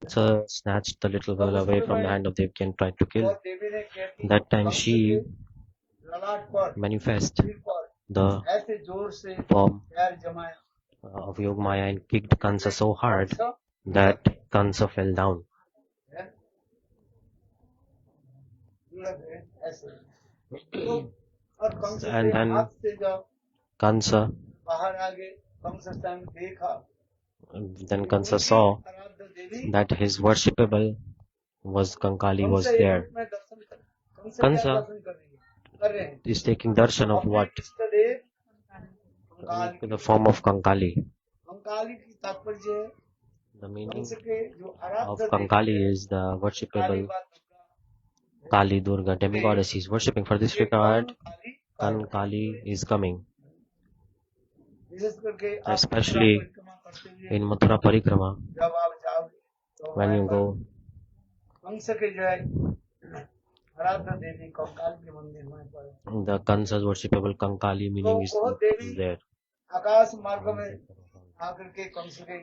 So snatched the little girl away from the hand of Devaki and tried to kill. That time she manifest the form of Yogamaya and kicked Kansa so hard that Kansa fell down. And then Kansa saw that his worshipable was Kankali was there. Kansa is taking darshan of what? The form of Kankali. The meaning of Kankali is the worshipable Kali Durga demigoddess he is worshipping. For this regard, Kankali is coming. Especially in Mathura Parikrama, when you go, the Kansa's worshipable Kankali meaning is there.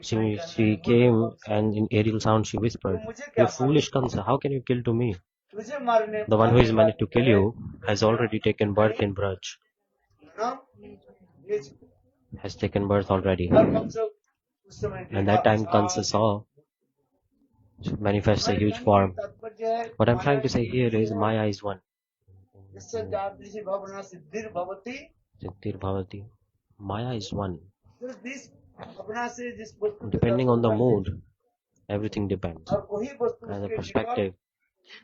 She came and in aerial sound she whispered, "You foolish Kansa, how can you kill to me? The one who is meant to kill you has already taken birth in Braj. Has taken birth already." And that time Kansa saw manifest a huge form. What I'm trying to say here is Maya is one. Siddhir Bhavati. Maya is one. Depending on the mood, everything depends. As a perspective.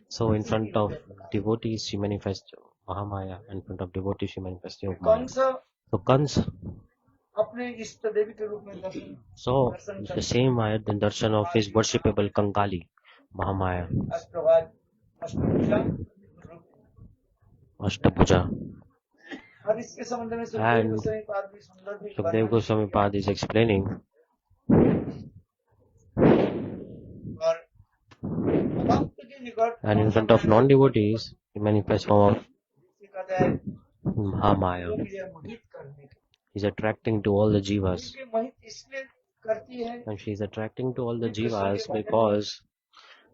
So in front of devotees she manifests Mahamaya, in front of devotees she manifests Yogamaya. So Kansa so the same Maya the darshan of his worshipable Kankali, Mahamaya. Ashtabhuja. And Sukdev Goswami Pad is explaining and in front of non-devotees he manifests form of Mahamaya. He's attracting to all the jivas. And she is attracting to all the jivas because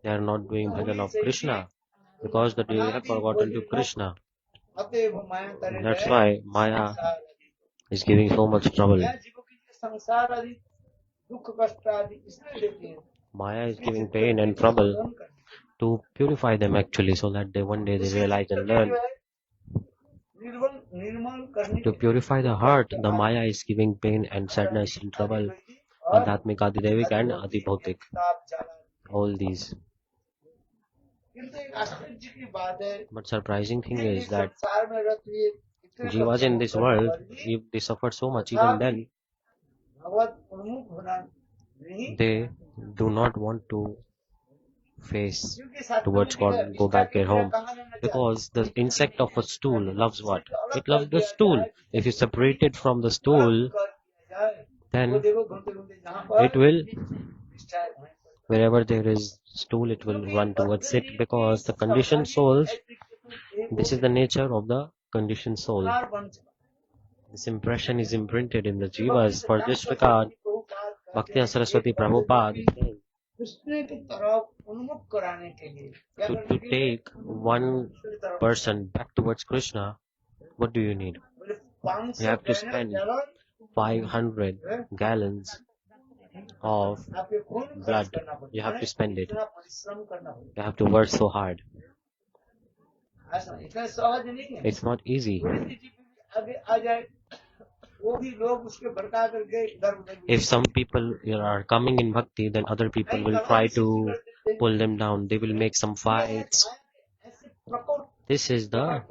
they are not doing bhajan of Krishna. Because they have forgotten to Krishna. That's why Maya is giving so much trouble. Maya is giving pain and trouble to purify them actually, so that one day they realize and learn. To purify the heart, the Maya is giving pain and sadness and trouble. Adhyatmik, Adidevik and Adibhautik. All these. But surprising thing is that jivas in this world, if they suffer so much, even then they do not want to face towards God, go back at home, because the insect of a stool loves what? It loves the stool. If you separate it from the stool, then it will, wherever there is stool, it will run towards it, because the conditioned souls, this is the nature of the conditioned soul. This impression is imprinted in the jivas. For this regard, Bhakti Saraswati Prabhupada to take one person back towards Krishna, what do you need? You have to spend 500 gallons of blood. You have to spend it. You have to work so hard. It's not easy. If some people are coming in bhakti, then other people will try to pull them down. They will make some fights. This is the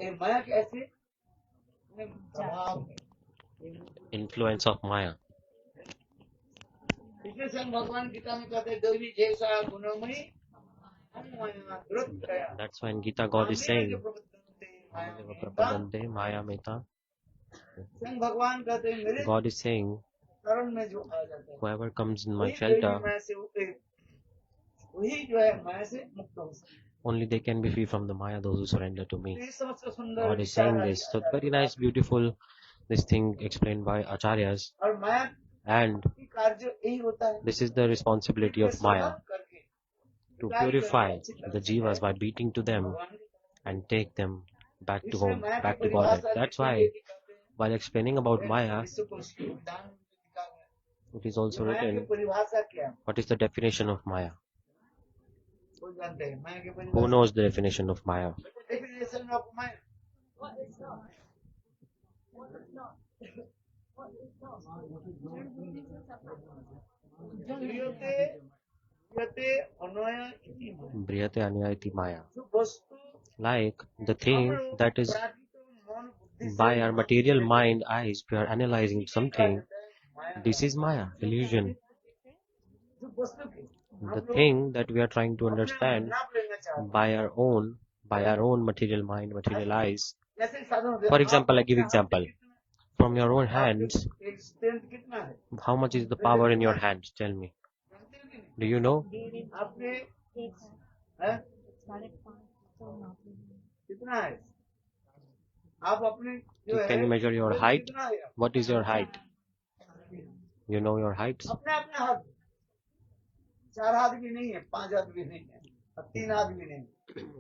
influence of Maya. That's why in Gita God is saying, Maya Meta. God is saying, whoever comes in my shelter, only they can be free from the Maya, those who surrender to me. God is saying this. So very nice, beautiful, this thing explained by Acharyas. And this is the responsibility of Maya. to purify the jivas by beating to them and take them back to home, back to Godhead. That's why, while explaining about Maya, it is also written, what is the definition of Maya? Who knows the definition of Maya? Brihate Anyayati Maya. Like the thing that is by our material mind eyes, we are analyzing something. This is Maya, illusion. The thing that we are trying to understand by our own material mind, material eyes. For example, I give example. From your own hands, how much is the power in your hands? Tell me. Do you know? Can you measure your height? What is your height? You know your height?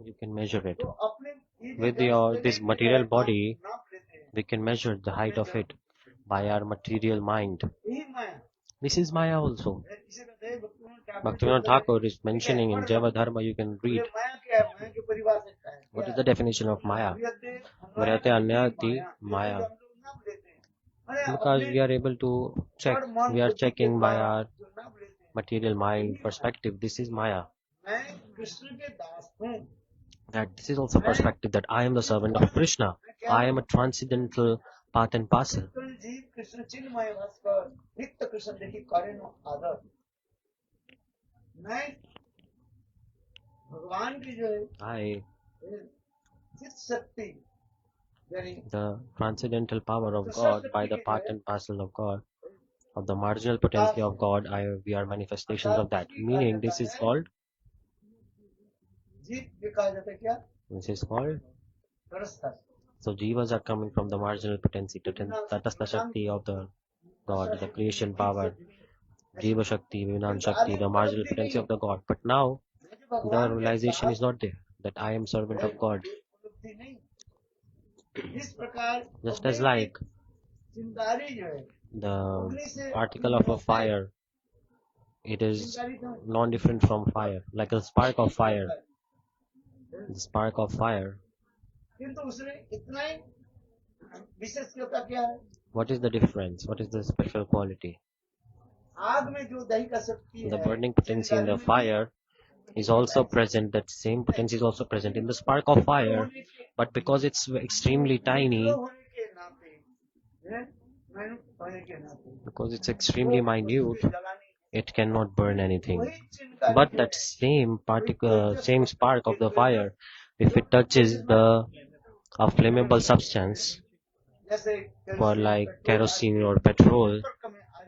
You can measure it. With this material body, we can measure the height of it by our material mind. This is Maya also. Bhaktivinoda Thakur is mentioning in Java Dharma, you can read. What is the definition of Maya? Vriyate Anyati Maya. Because we are able to check, we are checking by our material mind perspective. This is Maya. That this is also perspective that I am the servant of Krishna. I am a transcendental part and parcel. The transcendental power of God by the part and parcel of God, of the marginal potency of God, we are manifestations of that. Meaning this is called so jivas are coming from the marginal potency, tatastha shakti of the God, the creation power, jiva shakti, vinan shakti, the marginal potency of the God. But now the realization is not there that I am servant of God. Just as like the particle of a fire, it is non-different from fire, like a spark of fire. The spark of fire. What is the difference? What is the special quality? The burning potency in the fire is also present, that same potency is also present in the spark of fire, but because it's extremely tiny, because it's extremely minute, it cannot burn anything. But that same particle, same spark of the fire, if it touches a flammable substance, for like kerosene or petrol,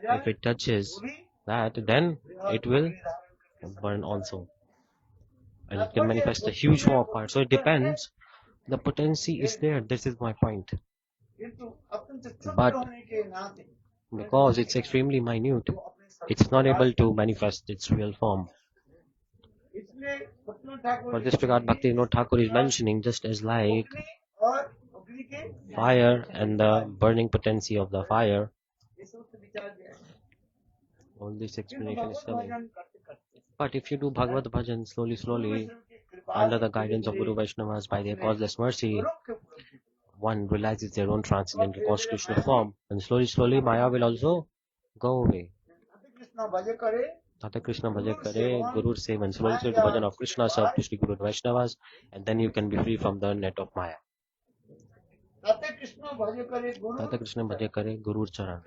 if it touches that, then it will burn also. And it can manifest a huge form of fire. So it depends. The potency is there. This is my point. But because it's extremely minute, it's not able to manifest its real form. For this regard, Bhaktivinoda Thakur is mentioning just as like fire and the burning potency of the fire. All this explanation is coming. But if you do Bhagavad Bhajan slowly, under the guidance of Guru Vaishnavas by their causeless mercy, one realizes their own transcendental constitutional form, and slowly Maya will also go away. Radha Krishna Bhaja Kare, Guru Sevan, slowly the bhajan of Krishna serve to Sri Guru Vaishnavas, and then you can be free from the net of Maya. Radha Krishna Bhaja Kare, Guru Charan.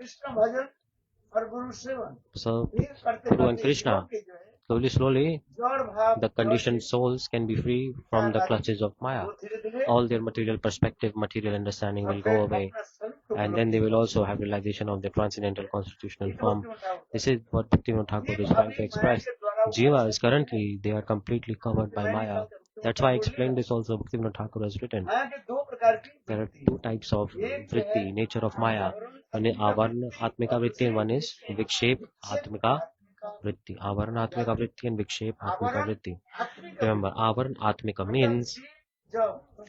So, Guru and Krishna, slowly, the conditioned souls can be free from the clutches of Maya. All their material perspective, material understanding will go away, and then they will also have realization of the transcendental constitutional form. This is what Bhaktivinoda Thakur is trying to express. Jivas currently, they are completely covered by Maya. That's why I explained this also. Bhaktivinoda Thakur has written. There are two types of vritti, nature of Maya. One is Avarna Atmika vritti, and one is Vikshep Atmika vritti. Avaran atmika vritti and vikshep atmika vritti. Remember, avaran atmika means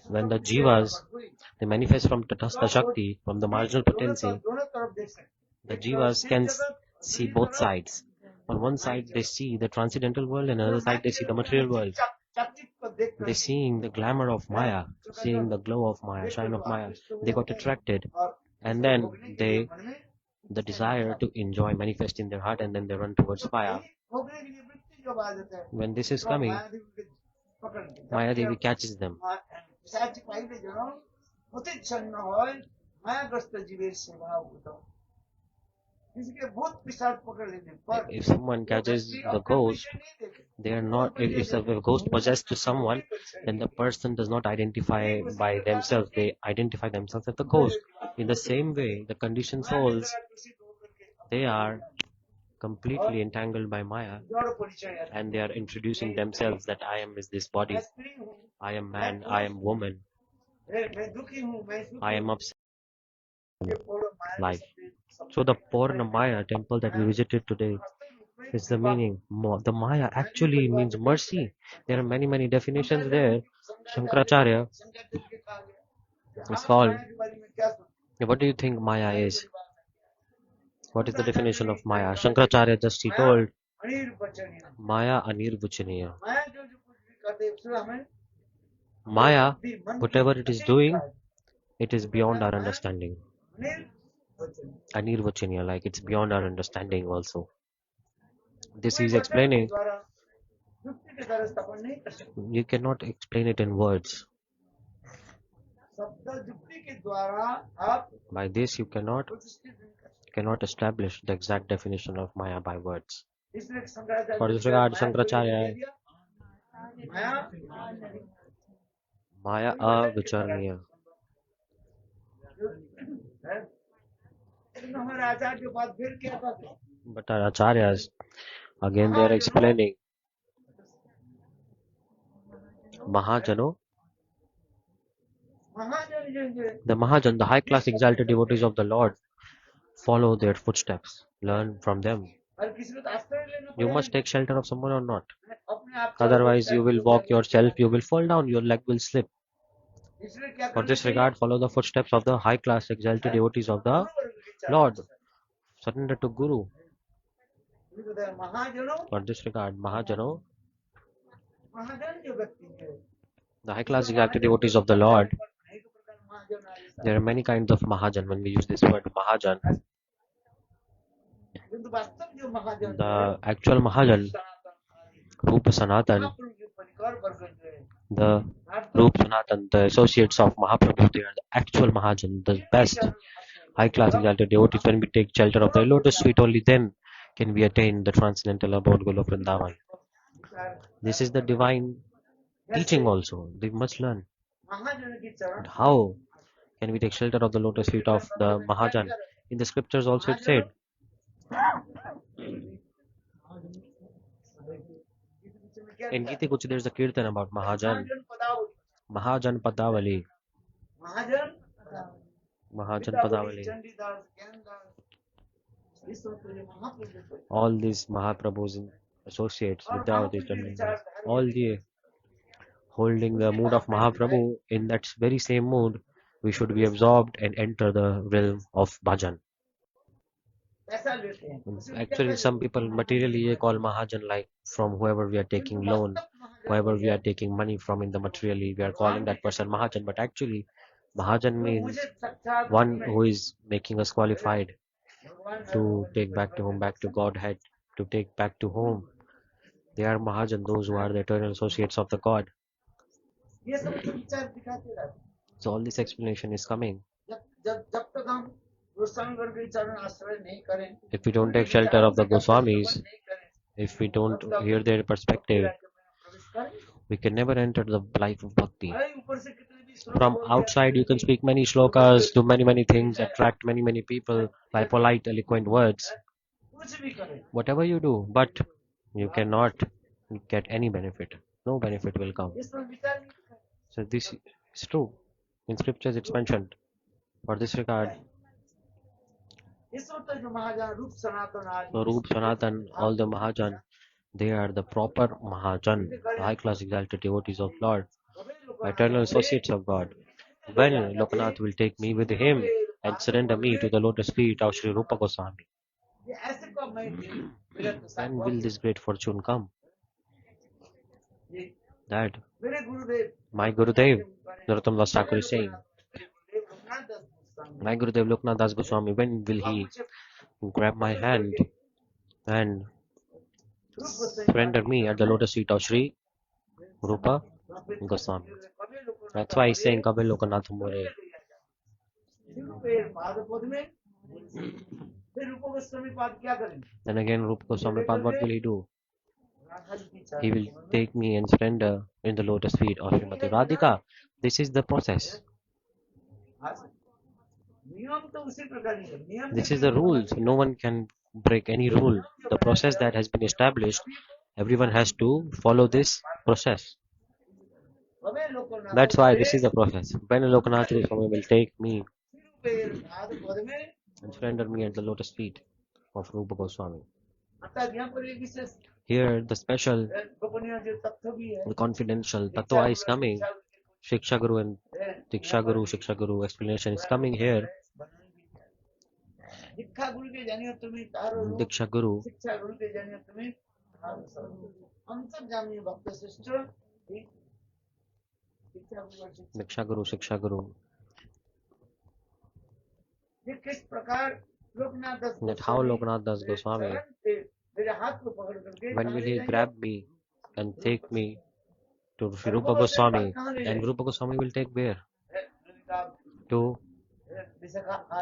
when the jivas they manifest from Tatastha Shakti, from the marginal potency, the jivas can see both sides. On one side they see the transcendental world, and on the other side they see the material world. They seeing the glamour of Maya, seeing the glow of Maya, shine of Maya. They got attracted, and then the desire to enjoy manifest in their heart, and then they run towards fire. When this is coming, Maya Devi catches them. If someone catches the ghost, they are not. If the ghost possessed to someone, then the person does not identify by themselves. They identify themselves as the ghost. In the same way, the conditioned souls, they are completely entangled by Maya, and they are introducing themselves that I am is this body, I am man, I am woman, I am upset life. So the Purna Maya temple that we visited today is the meaning. The Maya actually means mercy. There are many definitions there. Shankaracharya is called. What do you think Maya is? What is the definition of Maya? Shankaracharya just he told Maya anirvachaniya. Maya, whatever it is doing, it is beyond our understanding. Anirvachaniya, like it's beyond our understanding also. This is explaining. You cannot explain it in words. By this you cannot establish the exact definition of Maya by words. For this regard, Shankaracharya, Maya avicharniya. But our acharyas, again they are explaining Mahajano. The Mahajan, the high class exalted devotees of the Lord, follow their footsteps, learn from them. You must take shelter of someone or not. Otherwise, you will walk yourself, you will fall down, your leg will slip. For this regard, follow the footsteps of the high class exalted devotees of the Lord. Surrender to Guru. For this regard, Mahajano, the high class exalted devotees of the Lord. There are many kinds of Mahajan. When we use this word Mahajan, the actual Mahajan, Rupa Sanatan, the Rupa Sanatan, the associates of Mahaprabhu, they are the actual Mahajan, the best high class exalted devotees. When we take shelter of the lotus feet, only then can we attain the transcendental abode Goloka Vrindavan. This is the divine teaching also. We must learn. But how can we take shelter of the lotus feet of the Mahajan? In the scriptures also it said, in Gita Kuch there is a kirtan about Mahajan. Mahajan Padavali. Mahajan Padavali. All these Mahaprabhus and associates, Vidyavati, all the holding the mood of Mahaprabhu, in that very same mood, we should be absorbed and enter the realm of bhajan. Actually, some people materially call Mahajan like from whoever we are taking loan, whoever we are taking money from in the materially, we are calling that person Mahajan. But actually, Mahajan means one who is making us qualified to take back to home, back to Godhead, to take back to home. They are Mahajan, those who are the eternal associates of the God. So all this explanation is coming. If we don't take shelter of the Goswamis, if we don't hear their perspective, we can never enter the life of bhakti. From outside you can speak many shlokas, do many things, attract many people by polite, eloquent words. Whatever you do, but you cannot get any benefit. No benefit will come. So this is true. In scriptures it's mentioned. For this regard, So Roop Sanatan, all the Mahajan, they are the proper Mahajan, the high class exalted devotees of Lord, eternal associates of God. When Lokanath will take me with him and surrender me to the lotus feet of Sri Rupa Goswami, when will this great fortune come? That my Gurudev, Narottam Das Thakur is saying, my Gurudev Loknath Das Goswami, when will he grab my hand and surrender me at the lotus feet of Sri Rupa Goswami? That's why he's saying Kabe Lokanath More. Then again, Rupa Goswami Pad, what will he do? He will take me and surrender in the lotus feet of Srimati Radhika. This is the process. This is the rules. No one can break any rule. The process that has been established, everyone has to follow this process. That's why this is the process. When Lokanath Goswami will take me and surrender me at the lotus feet of Rupa Goswami. Here, the special, the confidential Tattva is coming. Shiksha Guru and Diksha Guru explanation is coming here. Diksha Guru, Shiksha Guru. That how Lokanath Das Goswami, when will he grab me and take me to Sri Rupa Goswami, and Rupa Goswami will take where? To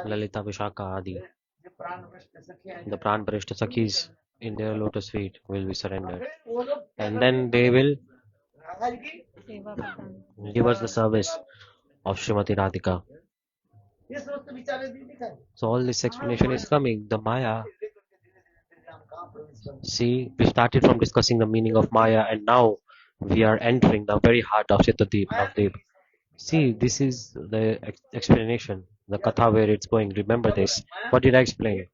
Lalita Vishaka Adi. The Pran Parishta Sakhis in their lotus feet will be surrendered. And then they will give us the service of Srimati Radhika. So all this explanation is coming. The Maya. See, we started from discussing the meaning of Maya, and now we are entering the very heart of Chittadeep, Navadvipa. See, this is the explanation, the Katha where it's going. Remember this. What did I explain?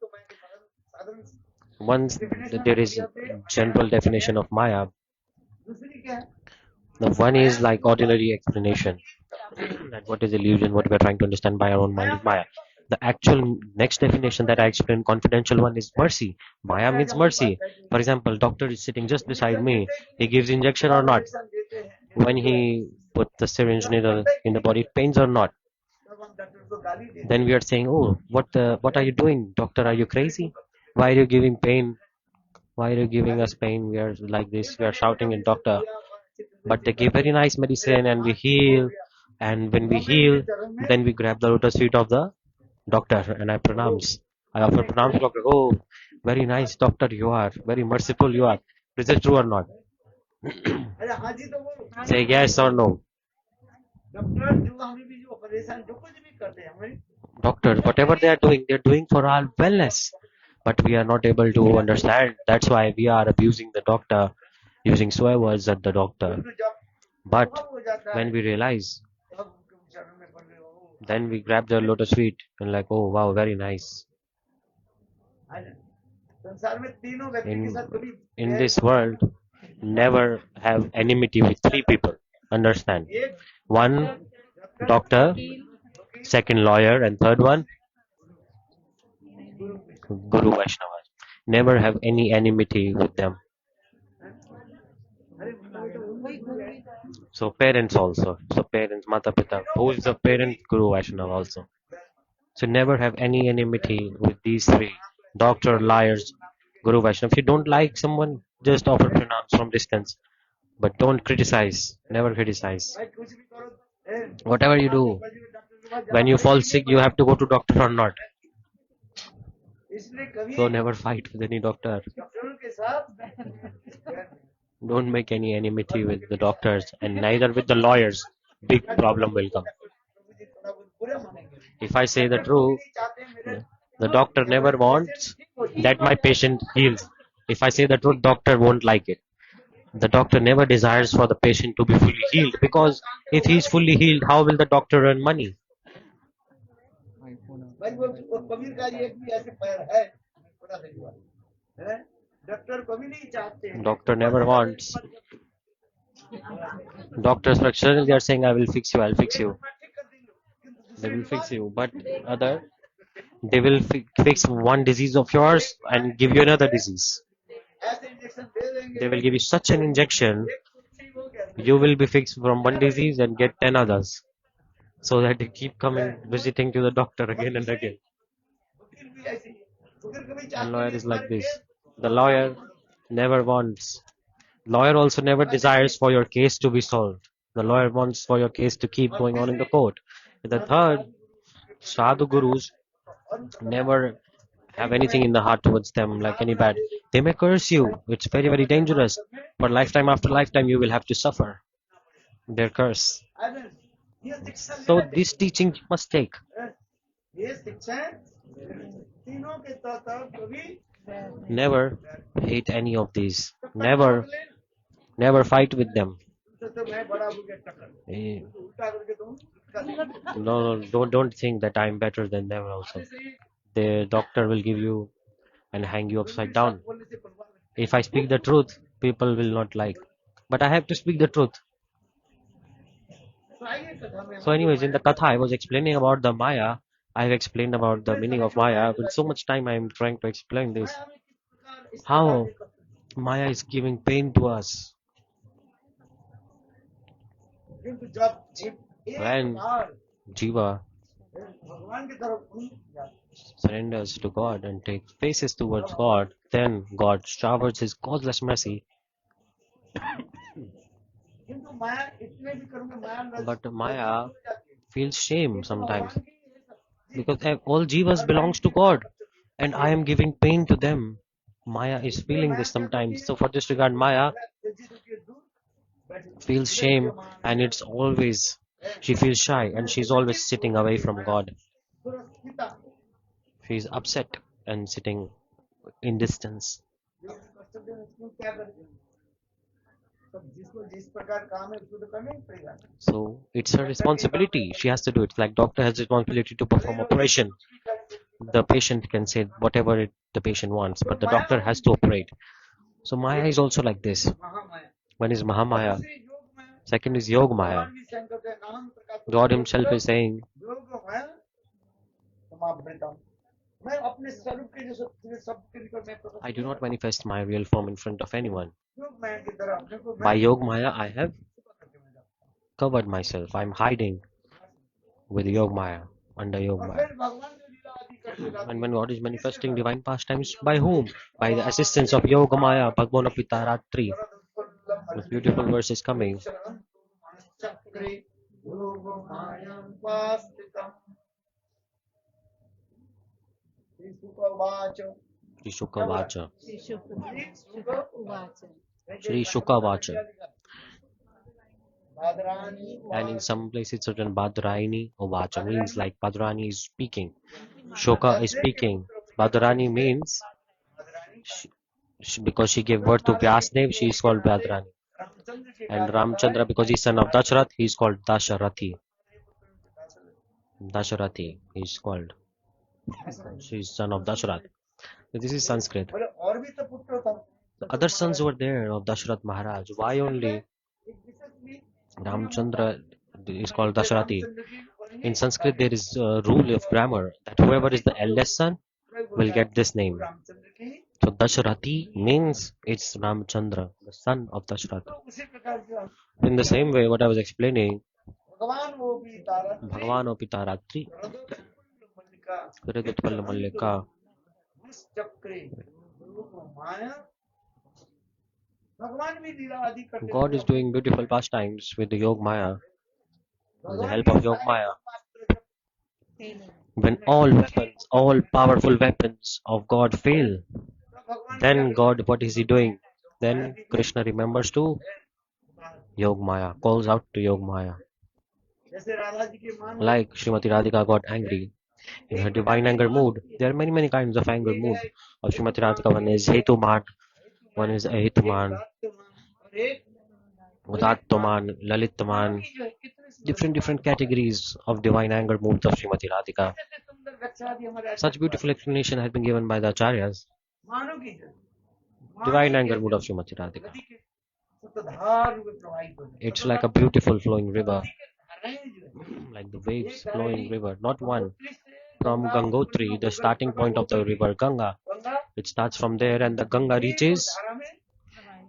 Once there is a general definition of Maya, the one is like ordinary explanation. That what is illusion, what we are trying to understand by our own mind is Maya. The actual next definition that I explained, confidential one, is mercy. Maya means mercy. For example, doctor is sitting just beside me. He gives injection or not. When he put the syringe needle in the body, it pains or not. Then we are saying, oh, what are you doing? Doctor, are you crazy? Why are you giving pain? Why are you giving us pain? We are like this. We are shouting at doctor. But they give very nice medicine and we heal. And when we heal, then we grab the lotus feet of the doctor and I pronounce. I offer pronounce doctor. Oh, very nice doctor you are. Very merciful you are. Is it true or not? Say yes or no. Doctors, whatever they are doing for our wellness. But we are not able to understand. That's why we are abusing the doctor, using swear words at the doctor. But when we realize, then we grab the lotus feet and like, oh wow, very nice. In this world, never have enmity with three people. Understand? One, doctor, second, lawyer, and third one, Guru Vaishnavas. Never have any enmity with them. So parents also. So parents, Mata Pita. Who is the parent? Guru Vaishnava also. So never have any enmity with these three. Doctor, liars, Guru Vaishnava. If you don't like someone, just offer pronounce from distance. But don't criticize. Never criticize. Whatever you do, when you fall sick, you have to go to doctor or not. So never fight with any doctor. Don't make any enmity with the doctors and neither with the lawyers. Big problem will come. If I say the truth, the doctor never wants that my patient heals. If I say the truth, doctor won't like it. The doctor never desires for the patient to be fully healed, because if he is fully healed, how will the doctor earn money? Doctor never wants. Doctors structurally they are saying, "I will fix you. I'll fix you." They will fix you, but other they will fix one disease of yours and give you another disease. They will give you such an injection, you will be fixed from one disease and get 10 others. So that you keep coming visiting to the doctor again and again. And lawyer is like this. The lawyer never wants. Lawyer also never desires for your case to be solved. The lawyer wants for your case to keep going on in the court. And the third, sadhu gurus never have anything in the heart towards them like any bad. They may curse you. It's very, very dangerous. But lifetime after lifetime you will have to suffer their curse. So this teaching you must take. Never hate any of these. Never fight with them. No, don't think that I'm better than them also. The doctor will give you and hang you upside down. If I speak the truth, people will not like. But I have to speak the truth. So anyways, in the Katha, I was explaining about the Maya. I have explained about the meaning of Maya. With so much time, I am trying to explain this. How Maya is giving pain to us. When Jiva surrenders to God and takes faces towards God, then God showers His causeless mercy. But Maya feels shame sometimes because all Jivas belongs to God and I am giving pain to them. Maya is feeling this sometimes. So for this regard, Maya feels shame and she feels shy and she's always sitting away from God. She's upset and sitting in distance. So it's her responsibility. She has to do it. Like doctor has responsibility to perform operation. The patient can say whatever the patient wants, but the doctor has to operate. So Maya is also like this. One is Mahamaya. Second is Yog Maya. God Himself is saying, I do not manifest my real form in front of anyone. By Yog Maya, I have covered myself. I'm hiding with Yog Maya, under Yog Maya. And when God is manifesting divine pastimes, by whom? By the assistance of Yoga Maya, Bhagavana Pita Ratri. This beautiful verse is coming. Sri Shuka Vacha. Sri Shuka Vacha. And in some places it's written Badraini or Vacha means like Badrani is speaking. Shuka is speaking. Badrani means because she gave birth to Vyasdev, she is called Badrani. And Ramchandra, because he's son of Dasharath, he is called Dasharathi. Dasharathi, he is called. She is son of Dasharath. This is Sanskrit. The other sons were there of Dasharath Maharaj. Why only Ramchandra is called Dasharathi? In Sanskrit, there is a rule of grammar that whoever is the eldest son will get this name. So Dasharathi means it's Ramchandra, the son of Dasharath. In the same way, what I was explaining, Bhagavan o Pita Ratri, Viradutpalla Mallika. God is doing beautiful pastimes with the Yog Maya, with the help of Yog Maya. When all powerful weapons of God fail, then God, what is He doing? Then Krishna remembers to Yog Maya, calls out to Yog Maya. Like Srimati Radhika got angry in her divine anger mood. There are many kinds of anger mood of Srimati Radhika. One is Hetuman, one is Ahituman, Udattoman, Lalittoman. Different categories of divine anger moods of Srimati Radhika. Such beautiful explanation has been given by the acharyas. Divine anger mood of Srimati Radhika. It's like a beautiful flowing river, like the waves flowing river, not one. From Gangotri, the starting point of the river Ganga, it starts from there, and the Ganga reaches.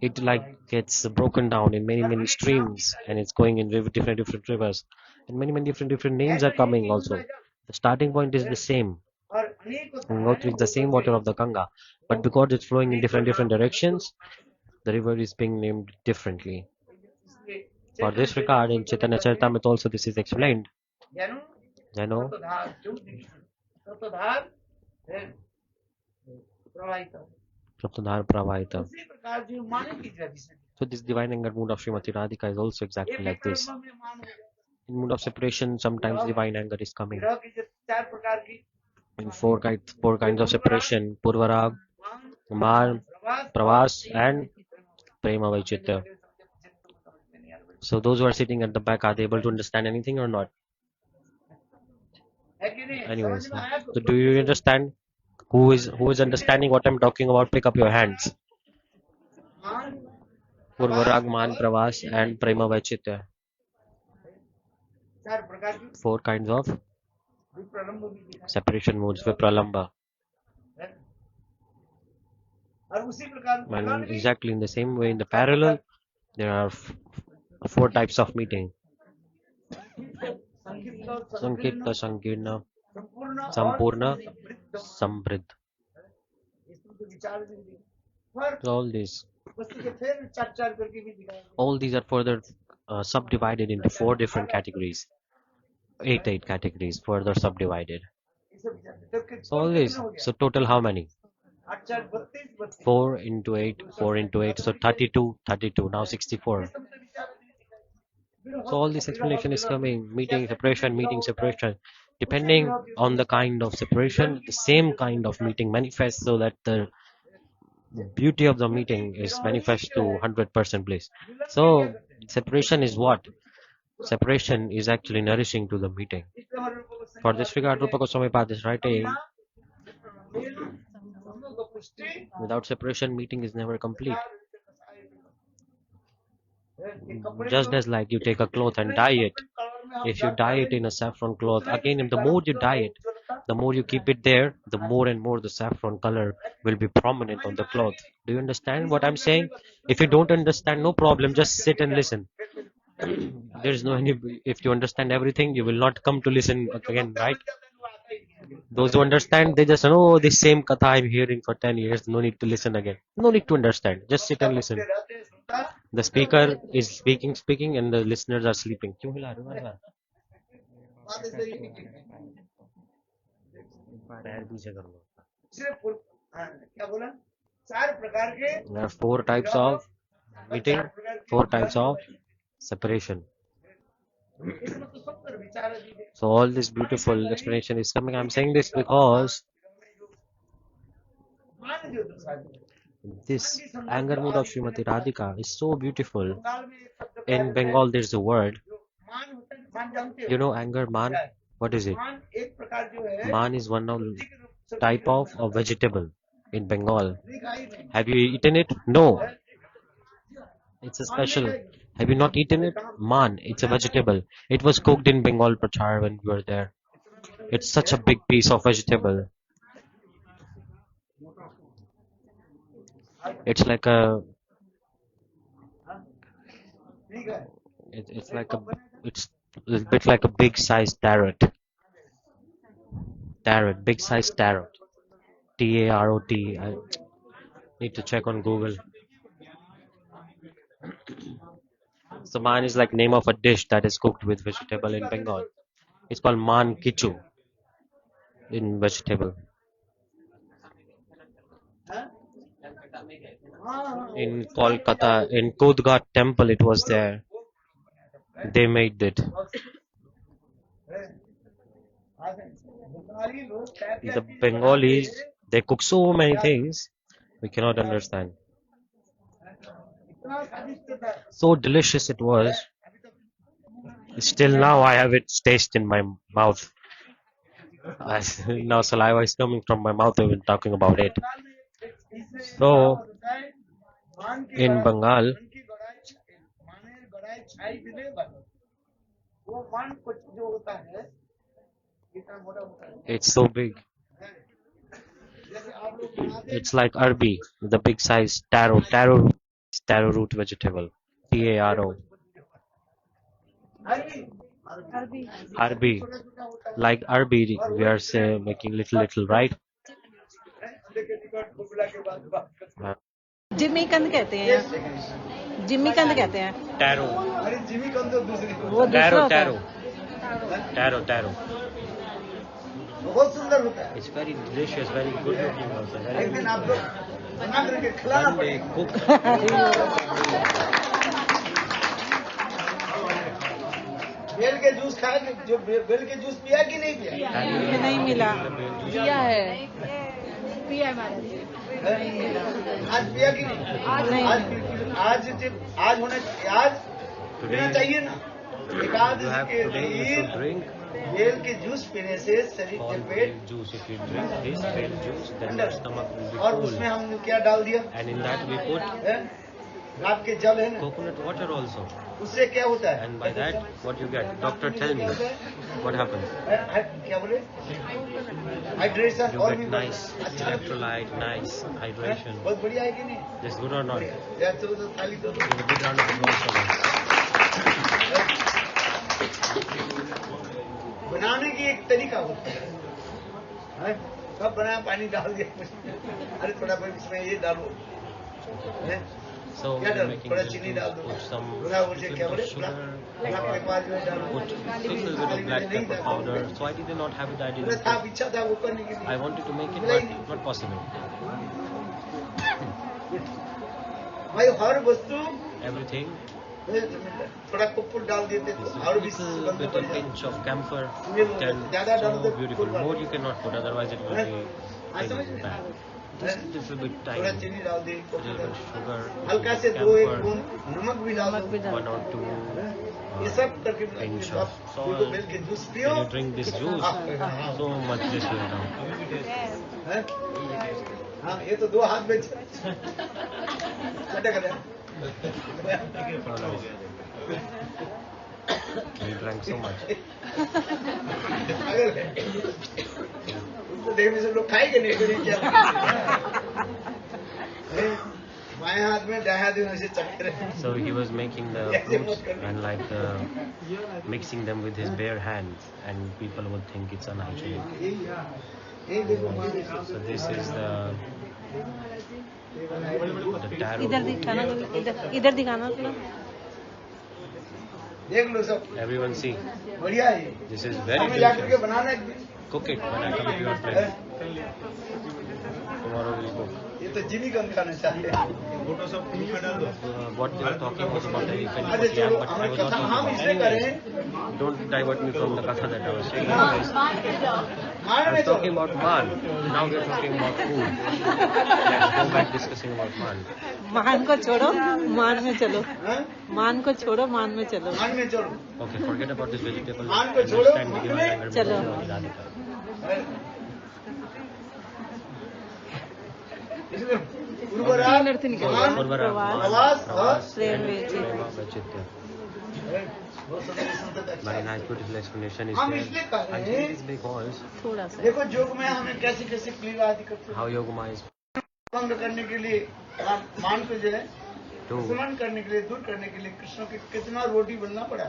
It like gets broken down in many streams, and it's going in different rivers, and many different names are coming also. The starting point is the same. Gangotri is the same water of the Ganga, but because it's flowing in different directions, the river is being named differently. For this regard, in Chaitanya Charitamrita also this is explained. You know, Saptadhar Pravahita. So this divine anger mood of Srimati Radhika is also exactly like this. In mood of separation, sometimes divine anger is coming. In four kinds of separation: Purvarag, Man, Pravas, and Prema Vaichitya. So those who are sitting at the back, are they able to understand anything or not? Anyways, so do you understand? Who is understanding what I'm talking about? Pick up your hands. Purvarag, Man, Pravas, and Prema Vaichitya. Four kinds of separation modes, Vipralamba. And exactly in the same way, in the parallel, there are four types of meeting: Sankirta, Sankirna, Sampurna, Sambrid. All these are further subdivided into four different categories. Eight categories further subdivided. So all these. So total how many? 4 into 8, 4 into 8. So 32, 32. Now 64. So all this explanation is coming. Meeting separation. Depending on the kind of separation, the same kind of meeting manifests, so that the beauty of the meeting is manifest to 100% bliss. So separation is what? Separation is actually nourishing to the meeting. For this regard, Rupa Goswami Pad is writing, without separation, meeting is never complete. Just as like you take a cloth and dye it. If you dye it in a saffron cloth, again, the more you dye it, the more you keep it there, the more and more the saffron color will be prominent on the cloth. Do you understand what I'm saying? If you don't understand, no problem, just sit and listen. There's no any. If you understand everything, you will not come to listen again, right? Those who understand, they just know, oh, this same katha I'm hearing for 10 years. No need to listen again. No need to understand. Just sit and listen. The speaker is speaking, and the listeners are sleeping. There are four types of meeting, four types of separation. So all this beautiful explanation is coming. I'm saying this because this anger mood of Srimati Radhika is so beautiful. In Bengal, there's a word. You know, anger, man. What is it? Man is one of type of a vegetable in Bengal. Have you eaten it? No. It's a special. Have you not eaten it? Man, it's a vegetable. It was cooked in Bengal Prachar when we were there. It's such a big piece of vegetable. It's like a. It's like a. It's a bit like a big sized tarot. Tarot, big sized tarot. Tarot. I need to check on Google. So man is like name of a dish that is cooked with vegetable in Bengal. It's called man kichu in vegetable. In Kolkata, in Kodghat temple, it was there. They made it. The Bengalis, they cook so many things we cannot understand. So delicious it was. Still now I have its taste in my mouth. Now saliva is coming from my mouth even talking about it. So in Bengal, it's so big. It's like arbi, the big size taro root vegetable. Taro. Arbi, like arbi, we are say, making little, right? Uh, Jimmy कंद कहते हैं यहाँ Jimmy कंद कहते हैं Taro, वो दूसरा होता taro, है taro. बहुत सुंदर होता है। It's very delicious, very good looking also. Very एक दिन आप लोग बना करके खिलाना one day पड़ेगा। cook. बेल के जूस खाए जो बेल के जूस पिया कि नहीं पिया? मुझे नहीं मिला किया है आज पिया कि नहीं? नहीं। आज होना आज पीना चाहिए ना। एकादशी You have के today you दिन should drink बेल के जूस पीने से शरीर all के पेट grape juice. If you drink this grape juice, then your stomach will और be उसमें full. हमने क्या डाल दिया? And in that we put है? रात के जल है ना, coconut water also. उससे क्या होता है? And by that, what you get? Doctor, tell me, what happens? क्या बोले? हाइड्रेशन You और get भी nice अच्छा electrolyte, nice hydration. बहुत बढ़िया है कि नहीं? This good or not? यार चलो तो थाली दो। Give a big round of applause for me. बनाने की एक तरीका होता है, हैं? सब बनाया पानी डाल दिया, अरे थोड़ा बहुत इसमें ये डालो, हैं? So क्या we're डालो? making थोड़ा this चीनी juice, डाल दो, put some थोड़ा मुझे क्या बोले? sugar, थोड़ा के बाद में डालो, put little bit of black pepper powder. So I did not have it. I थोड़ा didn't. था इच्छा था वो करने के I लिए, wanted to make it, but not possible. भाई हर वस्तु Everything. थोड़ा कपूर डाल देते This तो और भी little सुगंध bit बढ़ of जाती। pinch of camphor can ज़्यादा डालो so तो beautiful. Fool More you cannot put, otherwise it will be आज समझ very में bad. Just a little bit थोड़ा tiny. चीनी डाल दी, Little bit sugar, हल्का से दो एक camphor, बूंद नमक भी डाल नमक भी दो, डाल one or two ये सब करके pinch आप of बिल्कुल salt. बेल के जूस पियो, When you drink this juice, so much this will come. हैं? हाँ ये तो दो हाथ में चटक रहे Oh, nice. You drank so much. पागल है, उसको देखने से लोग खाएंगे नहीं तो नहीं क्या हैं? बाएं हाथ में दाएं हाथ में ऐसे चटक रहे, So he was making the fruits and like mixing them with his bare hands, and people would think it's unhygienic. यही देखो So this is the taro. इधर दिखाना इधर दिखाना थोड़ा देख लो सब Everyone see, बढ़िया है ये। this is very हमें जाकर के delicious. बनाना एक दिन। Cook it when I come to your place. Tomorrow we'll cook. ये तो जिमी कम खाना चाहते हैं। What they were talking was about the elephant अरे yam, चलो but I हमें was कथा not हम talking इसलिए about. करें, Anyways, don't divert me from the katha that I was saying. Anyways, मान I में was चलो। talking about maan. Now we're talking about food. Let's go back discussing about maan. मान को छोड़ो मान में चलो हाँ? मान को छोड़ो मान में चलो मान में चलो। Okay, forget about this vegetable. मान को And छोड़ो, next time we give मान में anger चलो। इसलिए उर्वरा तीन निकल गए। मान Urvara, प्रवास और प्रेम and वेचित। prema vachitya. बहुत सुंदर अच्छा Very है। nice, beautiful explanation is हम इसलिए there. कर I रहे think हैं, this because थोड़ा सा देखो योग में हमें कैसे कैसे क्रिया आदि करते हैं। how Yogama is भंग करने के लिए मान को जो है to स्मरण करने के लिए दूर करने के लिए कृष्ण के कितना रोटी बनना पड़ा,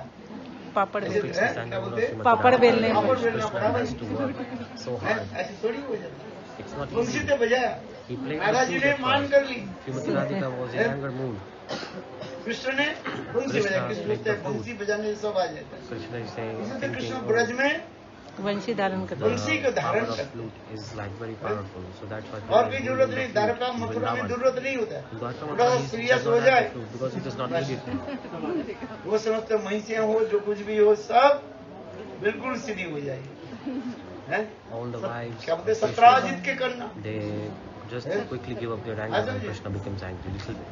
पापड़ to बेल fix है? the क्या standard बोलते of हैं? Srimad पापड़ बेलने Radharani. पापड़ बेलना Krishna पड़ा has to work so है? hard. ऐसे थोड़ी हो जाता है। It's not बंसी easy. से बजाया, He played Radha the ji flute ने at मान first. कर ली, Srimati Radhika was in anger mood. Krishna ने बंसी बजाया, कृष्ण कृष्ण बोलते हैं like the बंसी बजाने से सब आ जाता है। Krishna is saying, इसी से thinking, कृष्ण oh, ब्रज में वंशी धारण कर the बंसी को power धारण of करते flute is like very powerful. So that's why और he भी is जरूरत using नहीं, the Dwarka flute to Mathura में Vrindavan. जरूरत नहीं होता है, In Dwarka थोड़ा Mathura, he सीरियस does हो not have जाए, the flute because it is not needed. वो समझते महिषियाँ हो जो कुछ भी हो सब बिल्कुल सीधी हो जाएगी, हैं? All the wives, क्या बोलते हैं, of सत्रह Krishna, जीत के करना, they just quickly give up their anger when Krishna becomes angry. Little bit.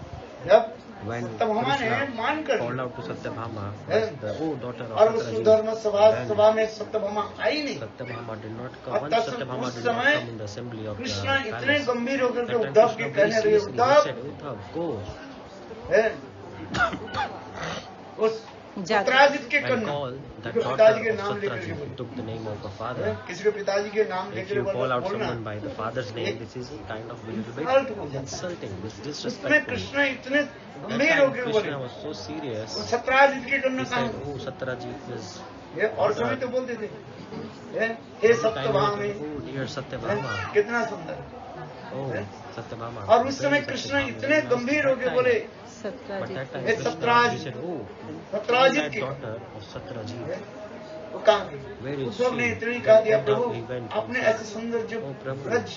जब when सत्यभामा ने Krishna मान कर called out to Satyabhama as the daughter और of उस Satyajit, सुधर्म then सभा में सत्यभामा आई नहीं। Satyabhama did not और come. तब Once Satyabhama उस did not समय come in the assembly of the Krishna इतने palace, गंभीर होकर के that time उद्धव Krishna के very कहने लगे, seriously he said, Uddhav Uddhav, go उस सत्राजित के and कन्या call that किसी के daughter पिताजी के of नाम लेकर के Satyajit. He बोले, took the name of her father. किसी के पिताजी के नाम If लेकर you call out बोलना someone by the father's name, this is kind of a little bit insult हो जाता है। insulting, it's उसमें disrespectful. कृष्ण इतने That गंभीर time होकर बोले, Krishna was so serious. वो सत्राजित के कन्या He कहाँ said, oh, Satyajit is ये और सभी तो बोलते थे, हे सत्यभामा, oh, dear Satyabhama. कितना सुंदर। Oh, Satyabhama. और उस समय कृष्ण इतने गंभीर होकर बोले, But that time hey Krishna, he Satrajit, said, oh, Satrajit that की daughter of Satyajit. वो कहाँ Where गई? is उद्धव ने she? इतने ही कहा दिया, He प्रभु went. आपने ऐसे सुंदर जो Oh, Prabhu. ब्रज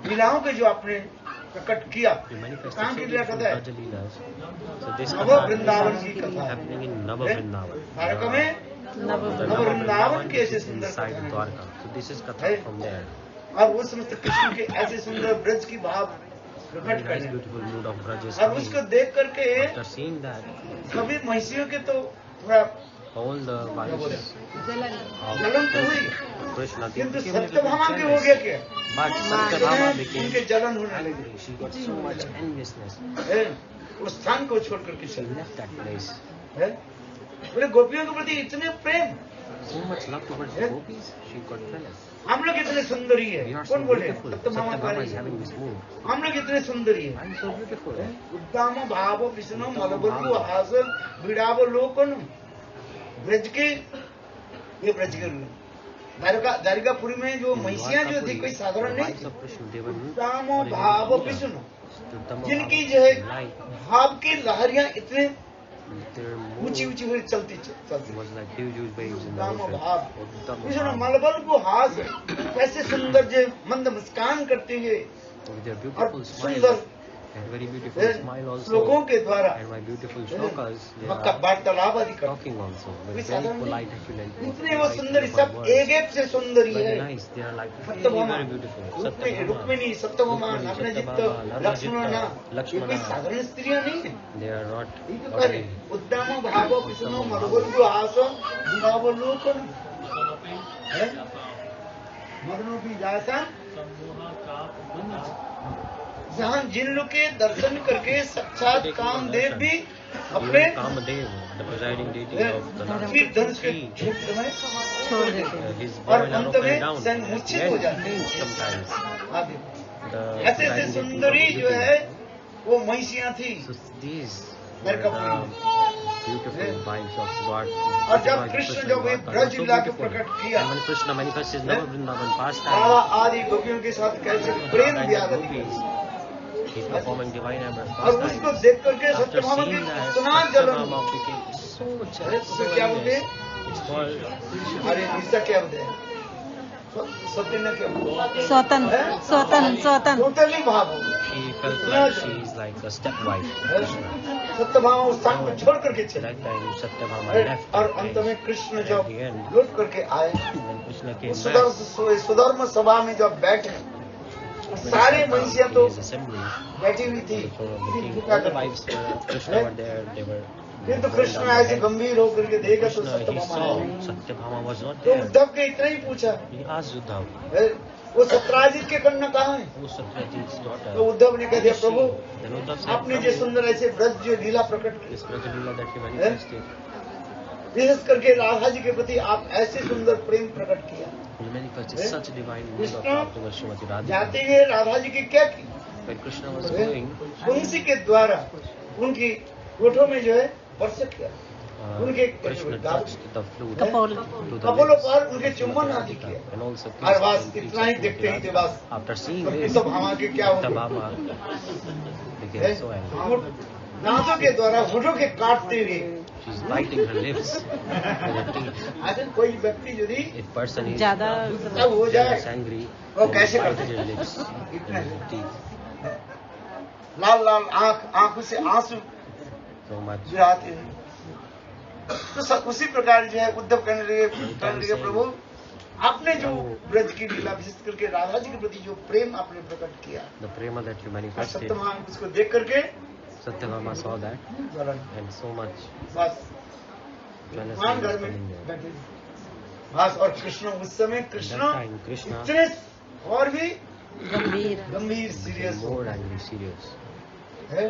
लीलाओं के जो आपने प्रकट किया, He manifested कहाँ so की लीला beautiful कथा है? Braja Leelas. So this नव katha वृंदावन की is कथा है। happening in Nava Vrindavan. Bharat में The नव Nava वृंदावन Vrindavan की ऐसे is सुंदर inside कथा है। Dwarka. So this is है। katha from there. और वो समस्त कृष्ण के ऐसे सुंदर ब्रज की भाव Very प्रकट nice, करने, beautiful mood of Braj is और coming. उसको देख करके After seeing that, सभी महिषियों के तो थोड़ा all the wives जलन of जलन तो हुई, Krishna, they किंतु became a little Satyabhama bit के हो गया jealous. क्या? But Satyabhama उनके became जलन होने लगी, angry. She got so much enviousness. है? उस स्थान को छोड़ करके She चली, left that place. है? बोले गोपियों के प्रति इतने प्रेम, So much love towards the gopis, she got jealous. हम लोग इतने सुंदरी है, We are so कौन बोले? beautiful. सत्यभामा कह Satyabhama रही is है, having this mood. हम लोग इतने सुंदरी है। I'm so beautiful. उद्दाम भाव विष्णु मलबलु हासन विड़ाव लोकन ब्रज के, ये ब्रज के द्वारिकापुरी में जो महिषियां जो थी कोई साधारण नहीं थी। उद्दाम भाव विष्णु, जिनकी जो है भाव की लहरियां इतने ऊंची ऊंची हुई चलती उद्दाम भाव विष्णु मलबल को हास, कैसे सुंदर जो मंद मुस्कान करते हुए और सुंदर very beautiful smile also. श्लोकों के द्वारा And my beautiful shlokas, they Mecca are वार्तालाप आदि करते talking also. कोई Very साधारण polite, नहीं, excellent. इतने वो सुंदर, सब एक एक से सुंदरी Very है। nice. They are like very, Satyabhama, very beautiful. Satyabhama, Rukmini, Satyabhama, Nagnajit, Lakshmana, ये कोई साधारण स्त्रियां नहीं है। they are not अरे उद्दाम भाव विष्णु मधुबंधु आसन दुरावलोकन, मग्नों की जासा, जहाँ जिन लोग के दर्शन करके साक्षात कामदेव भी अपने Kamadev, the presiding deity of the Lord. फिर धनुष के क्षेत्र में छोड़ देते हैं। His और bow and arrow अंत में fell down. स्वयं मूर्छित हो Yet जाते हैं। faint sometimes. आदि The ऐसे ऐसे presiding deity सुंदरी of जो beauty. है वो महिषियां थी। So these were द्वारकापुरी में। the beautiful wives of God. और जब कृष्ण जब ये ब्रज लीला को प्रकट किया, And when Krishna manifests his Nava Vrindavan Radha pastime, आदि गोपियों के साथ कैसे प्रेम व्यागत किया, he's performing divine amorous और उसको pastimes. देख करके After सत्यभामा की seeing that, इतना जलन, Satyabhama became so jealous, उसे so क्या बोलते envious. हैं? It's called अरे इसका क्या बोलते हैं? सत्य ने क्या बोलते हैं? स्वतन स्वतन स्वतन टोटली भाव हो। she felt like she is like a stepwife of Krishna. Satyabhama उस स्थान को छोड़ करके चले, That time Satyabhama left और that अंत place. में कृष्ण At जब the end, लौट करके आए, when Krishna came उस back, सुधर्म सभा में जब बैठे, सारे महिषियां तो in his assembly, बैठी हुई थी, so the king, all the wives were, Krishna were there, they were किंतु going कृष्ण down the ऐसे head. गंभीर होकर के देखा तो Krishna, he सत्यभामा saw है। Satyabhama was not तो there. उद्धव के इतना ही पूछा, He asked Uddhav, वो सत्राजित के कन्या कहाँ है? who Satyajit's daughter? तो उद्धव ने कह दिया, प्रभु Then Uddhav said, आपने जो Prabhu, सुंदर ऐसे ब्रज जो लीला प्रकट की, this Braja Leela that you manifested, विशेष करके राधा जी के प्रति आप ऐसे सुंदर प्रेम प्रकट किया, you manifested such a divine mood of Krishna love towards Srimati Radhika. जाते हुए राधा जी की क्या की? When Krishna was going, तुलसी के द्वारा उनकी होठों में जो है स्पर्श किया, उनके Krishna touched the flute कपोल to the कपोलों lips पर उनके of चुम्बन Srimati आदि Radhika, किया। and also और बस kissed and इतना ही kissed देखते ही Srimati थे Radhika. बस, After seeing तो this, सत्यभामा के क्या हो गया? Satyabhama became so angry. दांतों के द्वारा होठों के काटते हुए, She's biting her lips with her teeth. ऐसे कोई व्यक्ति यदि If person is ज्यादा तब हो जाए, jealous, angry, वो then कैसे he bites करते her lips इतना and her teeth. लाल लाल आंखों से आंसू So much. गिराते हैं। तो सब उसी प्रकार जो है उद्धव कहने लगे, प्रभु आपने जो ब्रज की लीला विशेष करके राधा जी के प्रति जो प्रेम आपने प्रकट किया, The prema that you manifested, Satyabhama उसको देख करके Satyabhama saw that and so much बस jealousy मान was घर में coming there. बैठे बस और कृष्ण उस समय कृष्ण That time Krishna इतने और भी गंभीर गंभीर became serious more angry, serious. है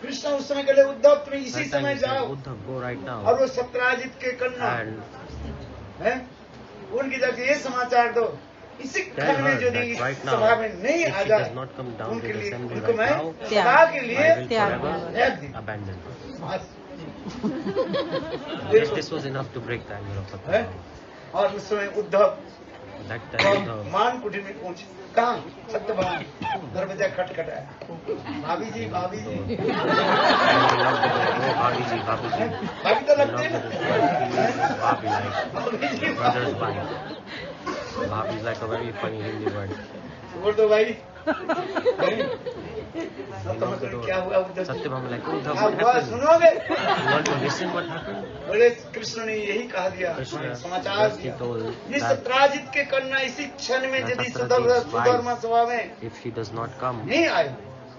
कृष्ण उस समय कहले उद्धव तुम इसी That time समय he said, जाओ Uddhav, go right और now वो सत्राजित के कन्या and है उनकी जाके ये समाचार दो इसी tell क्षण में her यदि that इस right सभा now, में नहीं आ if she जाए does not come down to उनके the लिए assembly उनको right मैं now, सदा के लिए I will त्याग forever त्याग दी abandon. बस Just this was enough to break the anger of है Satyabhama. और उस समय उद्धव That time Uddhav मान कुटीर में पहुंचे कहाँ सत्यभामा दरवाजा खटखटाया भाभी जी भाभी जी Oh, Bhabiji, Bhabiji. भाभी तो I लगते love हैं that Bhabhi like भाभी जी brother's wife. Bhabhi is like a very funny Hindi word. छोड़ दो भाई He knocked the door. क्या हुआ Uddhav ji? Satyabhama like, Uddhav, क्या what हुआ happened? सुनोगे You want to listen what happened? बोले कृष्ण ने यही कहा दिया Krishna समाचार just he दिया told ये that सत्राजित के कन्या इसी क्षण में that यदि Satyajit's सुधर्मा wife, सभा में if she does not come, नहीं आए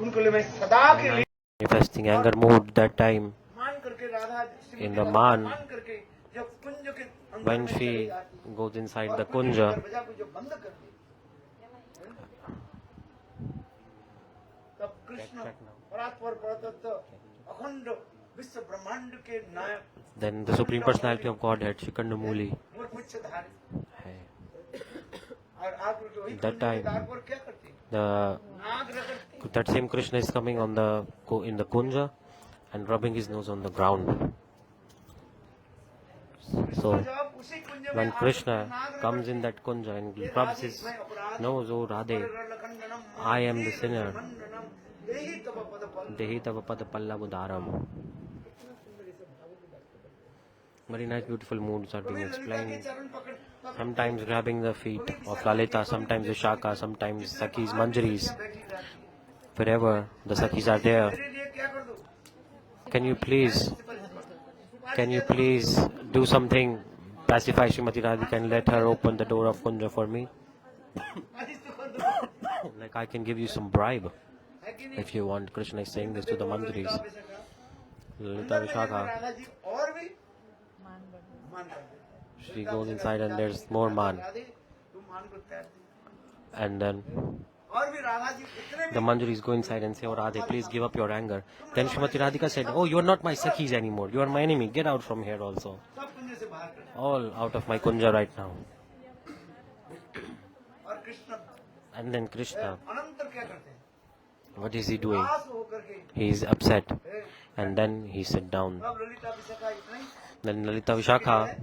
उनको लिए मैं सदा के then I लिए manifesting anger mood that time मान करके राधा in the man मान करके जब कुंज के अंदर when में चली she जाती goes inside और the कुंज के kunja दरवाजा को जो बंद कर दी तब कृष्ण परात्पर परतत्व अखंड विश्व ब्रह्मांड के नायक then the supreme personality of Godhead Shikanda Muli और मुझसे धारे hai. और आप जो वही That कुंज के time द्वार पर क्या करती the Nag रगड़ती that same Krishna is coming on the in the kunja and rubbing his nose on the ground. So जब उसी कुंज में when आकर Krishna Nag comes in that kunja and rubs his nose, oh Radhe, रगड़ती I am the sinner. यही तब पद पल Dehi tava pada pallavudaram. Very nice, beautiful moods are being explained. चरण पकड़ Sometimes grabbing the feet of Lalita, sometimes Vishaka, sometimes Sakis, Manjaris. Wherever the Sakis are there, मेरे लिए क्या कर दो can you please do something? Pacify Srimati Radhika and let her open the door of Kunja for me. Like I can give you some bribe if you want. Krishna is saying this to the Manjaris. Lalita Vishaka. Radha ji और भी मान कर दे She goes inside and there's more man. Radhe तुम मान को त्याग दे And then और भी राधा जी इतने the Manjaris go inside and say, oh Radhe, please give up your anger. Then Srimati Radhika said, oh, you are not my Sakhis anymore. You are my enemy. Get out from here also. सब कुंज से बाहर कर All out of my kunja right now. और Krishna And then Krishna, अनंतर क्या करते हैं what is he doing? पास होकर के He is upset. And then he sat down. अब ललिता विशाखा इतना ही Then Lalita Vishakha,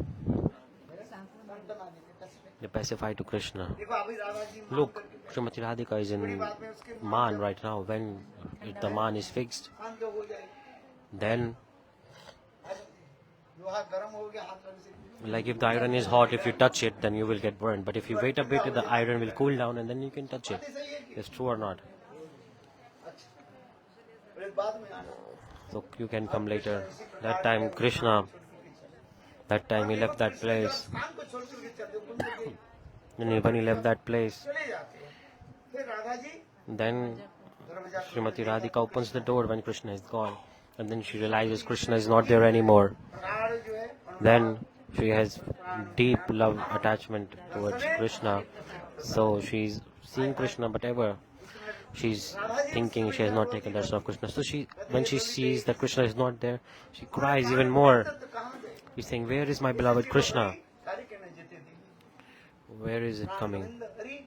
संतन आने के तस्वीर they pacify to Krishna. देखो अभी राधा जी मान Look, करके Srimati Radhika is in बाद में उसके man right now. When if the man is fixed, शांत हो जाएगी then लोहा गर्म हो गया हाथ लग से like if the iron is hot, if you touch it, then you will get burned. But if you wait a bit, the iron will cool down and then you can touch it. सही है कि It's true or not? अच्छा फिर बाद में आना So you can come later. That time Krishna, that time he left that place. काम को छोड़ के चल दो कुंज के And when he left that place, चले जाते हैं फिर राधा जी then दरवाजा Srimati Radhika opens the door when Krishna is gone. And then she realizes Krishna is not there anymore. प्राण जो है Then she has deep love attachment towards Krishna. So she's seeing Krishna, but ever she's thinking she has not taken darshan of Krishna. So when she sees that Krishna is not there, she cries even more. तो कहाँ गए She's saying, where is my beloved Krishna? सारी कहने जीते थी Where is it coming? Hari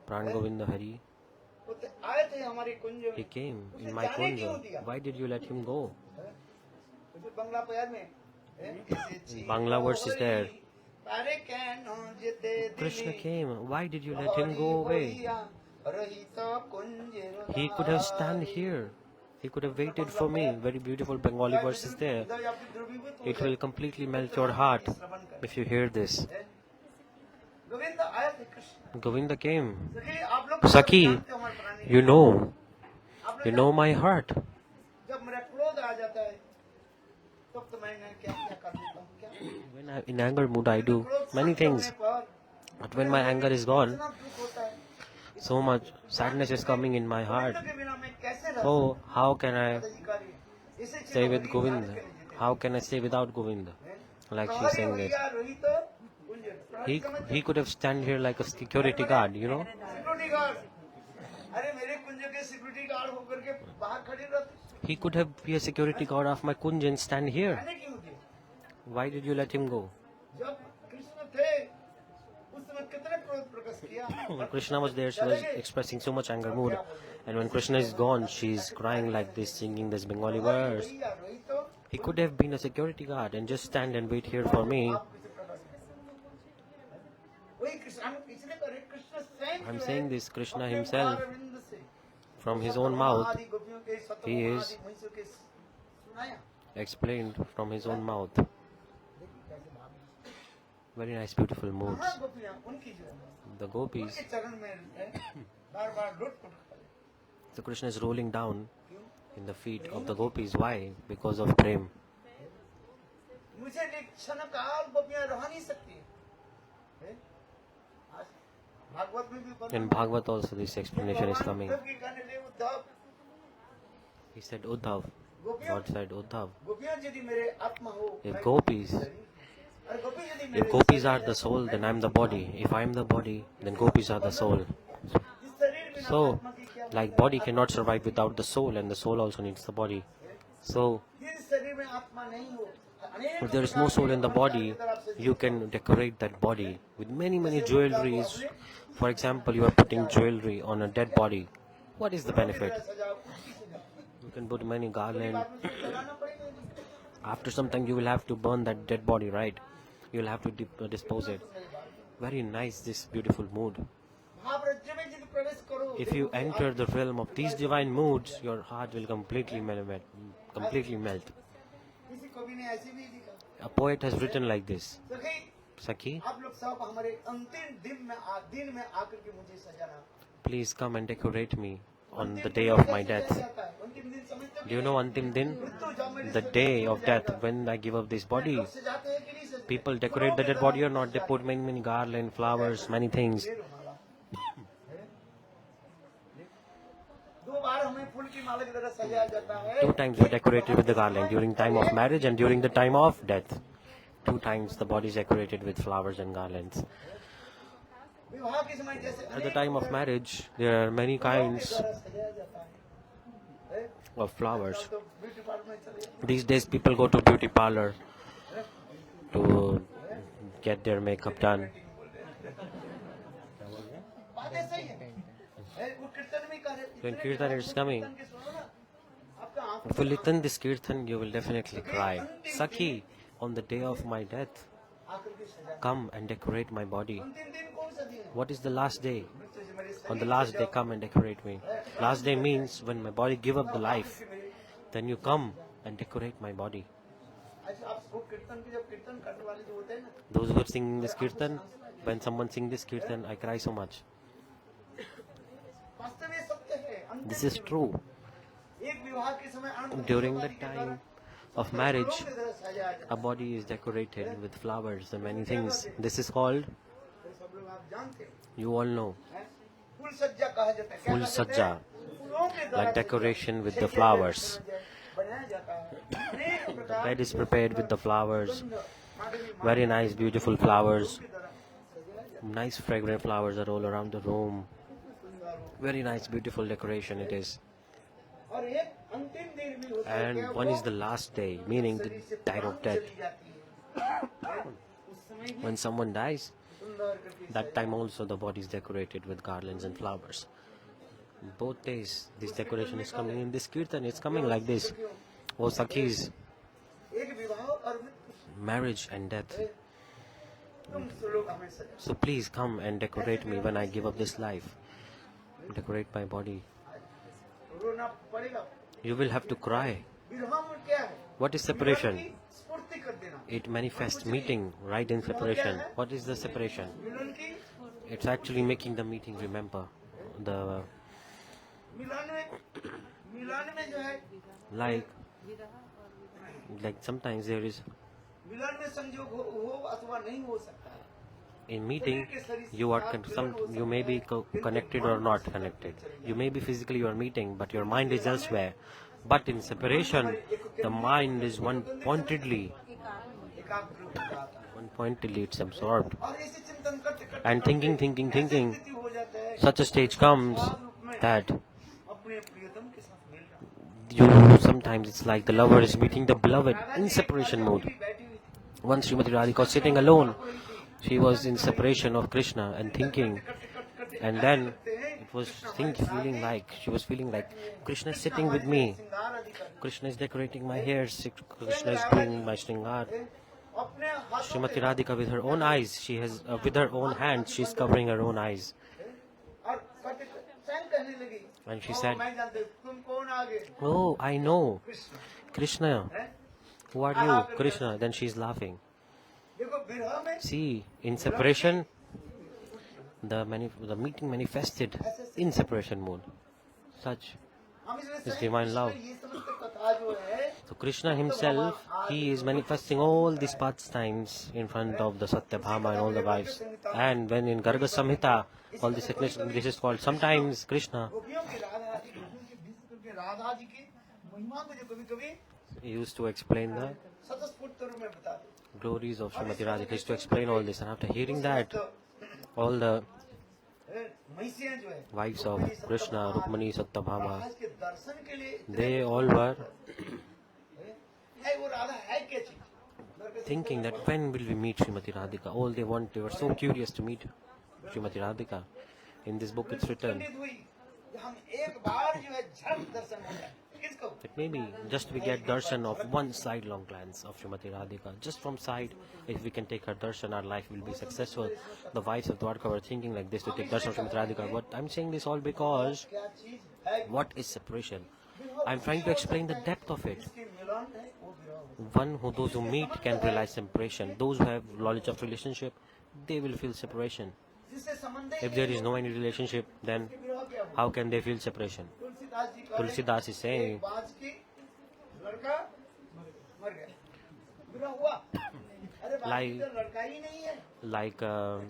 Pran Govinda Hari. वो तो आए थे हमारे कुंज He में came in my kunja. Why did you let him go? तो फिर बंगला प्यार में Bangla verse is there. अरे कहनो जीते Krishna came. Why did you let him go away? रही तो कुंज He could have stand here. He could have waited for me. Very beautiful Bengali verse is there. It will completely melt your heart if you hear this. Govind आए थे Krishna Govinda came. सखी आप लोग Saki, जानते हो हमारे प्राणी you know my heart. जब मेरा क्रोध आ जाता है तब तो मैं क्या क्या कर देता हूँ क्या When I'm in anger mood, I do many things. But when my anger is gone, इतना दुख होता है so much sadness is coming in my heart. के बिना मैं कैसे रह So how can I अधिकारी stay with Govind. How can I stay without Govind? Like she's saying this. He could have stand here like a security guard, you know. Security guard अरे मेरे कुंज के security guard होकर के बाहर खड़े रहते He could have be a security guard of my kunj and stand here. मैंने क्यों दिया Why did you let him go? जब कृष्ण थे उस समय कितने क्रोध प्रकट किया When Krishna was there, she was expressing so much anger mood. And when Krishna is gone, she's crying like this, singing this Bengali verse. वही तो He could have been a security guard and just stand and wait here for me. वही कृष्ण हम पिछले पर कृष्ण स्वयं I'm जो है, saying this, Krishna अपने himself, मुखारविंद से from his own mouth, आदि गोपियों के सत्य he is आदि महिषों के सुनाया explained from his own mouth. Very nice, beautiful moods. हाँ गोपियां उनकी जो है The gopis. उनके चरण में बार बार लुट पुट खा ले So Krishna is rolling down क्यों in the feet of the gopis. Why? Because of prem. मुझे एक क्षण काल गोपियां रह नहीं सकती हैं? आज भागवत में भी वर्णन In Bhagavad also this explanation is coming. Uddhav की कहने लगे, Uddhav He said Uddhav. God said Uddhav. गोपियां यदि मेरे आत्मा हो If मैं gopis, और गोपी यदि if मेरे gopis are the soul, then I'm the body. If I'm the body, then gopis are the soul. जिस शरीर बिना So, आत्मा की क्या like body cannot survive without the soul, and the soul also needs the body. So, जिस शरीर में आत्मा नहीं हो अनेक if there is no soul in the body, you can decorate that body with many jewelries. For example, you are putting jewelry on a dead body. What is the benefit? सजाओ उसकी सजाओ You can put many garland. बाद में उसको जलाना पड़ेगा नहीं। After some time, you will have to burn that dead body, right? You will have to dispose it. Very nice, this beautiful mood. Mahapragya में यदि प्रवेश करो If you enter the realm of these divine moods, your heart will completely melt. Completely melt. किसी कवि ने ऐसे भी लिखा A poet has written like this. सखी Sakhi, आप लोग सब हमारे अंतिम दिन में आकर के मुझे सजाना please come and decorate me on the day of my death. अंतिम दिन समझते Do you know Antim Din? मृत्यु जब मेरे The day of death, when I give up this body. सजाते हैं कि नहीं सजाते People decorate the dead body or not. They put many garland, flowers, many things. दो बार हमें फूल की माला की तरह सजाया जाता है 2 times we decorated with the garland, during time of marriage and during the time of death. 2 times the body is decorated with flowers and garlands. विवाह के समय जैसे At the time of marriage, there are many kinds सजाया जाता है of flowers. तो beauty parlour में चले जाते These days people go to beauty parlor to get their makeup done. बातें सही है वो कीर्तन में कह रहे When kirtan is coming, कीर्तन के सुनो ना आपका आंख if you listen this kirtan, you will definitely cry. Sakhi, on the day of my death, आकर के सजा come and decorate my body. अंतिम दिन कौन सा दिन है What is the last day? मृत्यु से मेरे On the last day, come and decorate me. Last day means when my body give up the life, then you come and decorate my body. अच्छा आप वो कीर्तन की जब कीर्तन करने वाले जो होते हैं ना Those who are singing this kirtan, when someone sing this kirtan, I cry so much. वास्तव में सत्य है अंतिम This is true. एक विवाह के समय अनंत During the time of marriage, फूलों की तरह सजाया जाता a body is decorated with flowers and many things. This is called, है सब लोग आप जानते हो you all know, हैं? फूल सज्जा कहा जाता है क्या full कहते हैं? sajja, फूलों के द्वारा like decoration with the सज्जा flowers. बनाया जाता है अनेक The प्रकार bed is prepared with the flowers, Madhavi very nice, beautiful flowers. की तरह सजाया जाता Nice fragrant flowers are all around the room. है सुंदर हो। Very nice, beautiful decoration it is. और एक अंतिम दिन भी होता है And कि one वो is the last day, meaning the शरीर से time of प्राण death. चली जाती है उस समय ही When someone dies, सुंदर करके that time also the body is decorated with garlands and flowers. Both days, this decoration is coming in this kirtan. It's coming like this. Oh, Sakhis, एक विवाह और मृत्यु marriage and death. तुम लोग हमें सजा So please come and decorate me when I give up this life. Decorate my body. रोना पड़ेगा You will have to cry. विधवा में क्या है What is separation? मिलन की स्फूर्ति कर देना It manifests meeting, right in separation. What is the separation? मिलन की It's actually making the meeting remember. The मिलन में जो है like sometimes there is मिलन में संयोग हो अथवा नहीं हो सकता है in meeting you are you may be connected or not connected. You may be physically you are meeting, but your mind is elsewhere. But in separation, the mind is one pointedly it's absorbed. And thinking, such a stage comes that sometimes it's like the lover is meeting the beloved in separation mode. Once Srimati Radhika was sitting alone, she was in separation of Krishna and thinking, and then she was feeling like Krishna is sitting with me, Krishna is decorating my hair, Krishna is doing my shringar. Srimati Radhika with her own eyes, with her own hands, she's covering her own eyes. And she said, "Oh, I know, Krishna. Who are you, Krishna?" Then she's laughing. See, in separation, the meeting manifested in separation mode. Such is divine love. So Krishna himself, he is manifesting all these pastimes in front of the Satyabhama and all the wives. And when in Garga Samhita, all this is called sometimes Krishna. He used to explain the glories of Srimati Radhika. He used to explain all this, and after hearing that, all the wives of Krishna, Rukmani, Satyabhama, they all were thinking that when will we meet Srimati Radhika? All they were so curious to meet Srimati Radhika. In this book it's written that maybe just we get darshan of one sidelong glance of Srimati Radhika. Just from side, if we can take her darshan, our life will be successful. The wives of Dwarka were thinking like this to take darshan of Srimati Radhika. But I'm saying this all because what is separation? I'm trying to explain the depth of it. Those who meet can realize separation. Those who have knowledge of relationship, they will feel separation. If there is no any relationship, then how can they feel separation? Tulsidas is saying, like a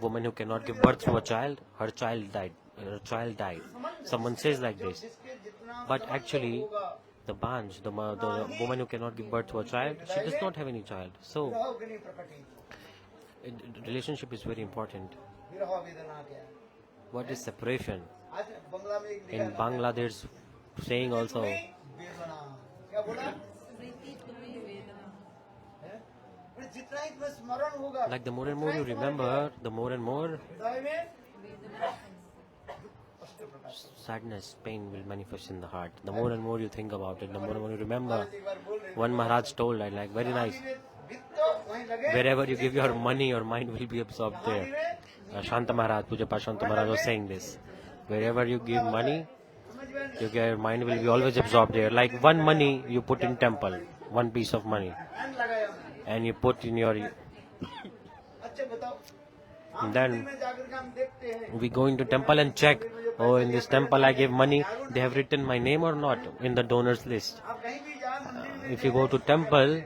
woman who cannot give birth to a child, her child died. Someone says like this, but actually the woman who cannot give birth to a child, she does not have any child. So relationship is very important. What is separation? In Bangla there's saying also, like the more and more you remember, the more and more sadness, pain will manifest in the heart. The more and more you think about it, the more and more you remember. One Maharaj told, I like, very nice, wherever you give your money, your mind will be absorbed there. Shanta Maharaj, Pujapa Shanta Maharaj was saying this. Wherever you give money, your mind will be always absorbed there. Like one money you put in temple, one piece of money, and you put in your... And then we go into temple and check, oh, in this temple I gave money, they have written my name or not in the donors list. If you go to temple,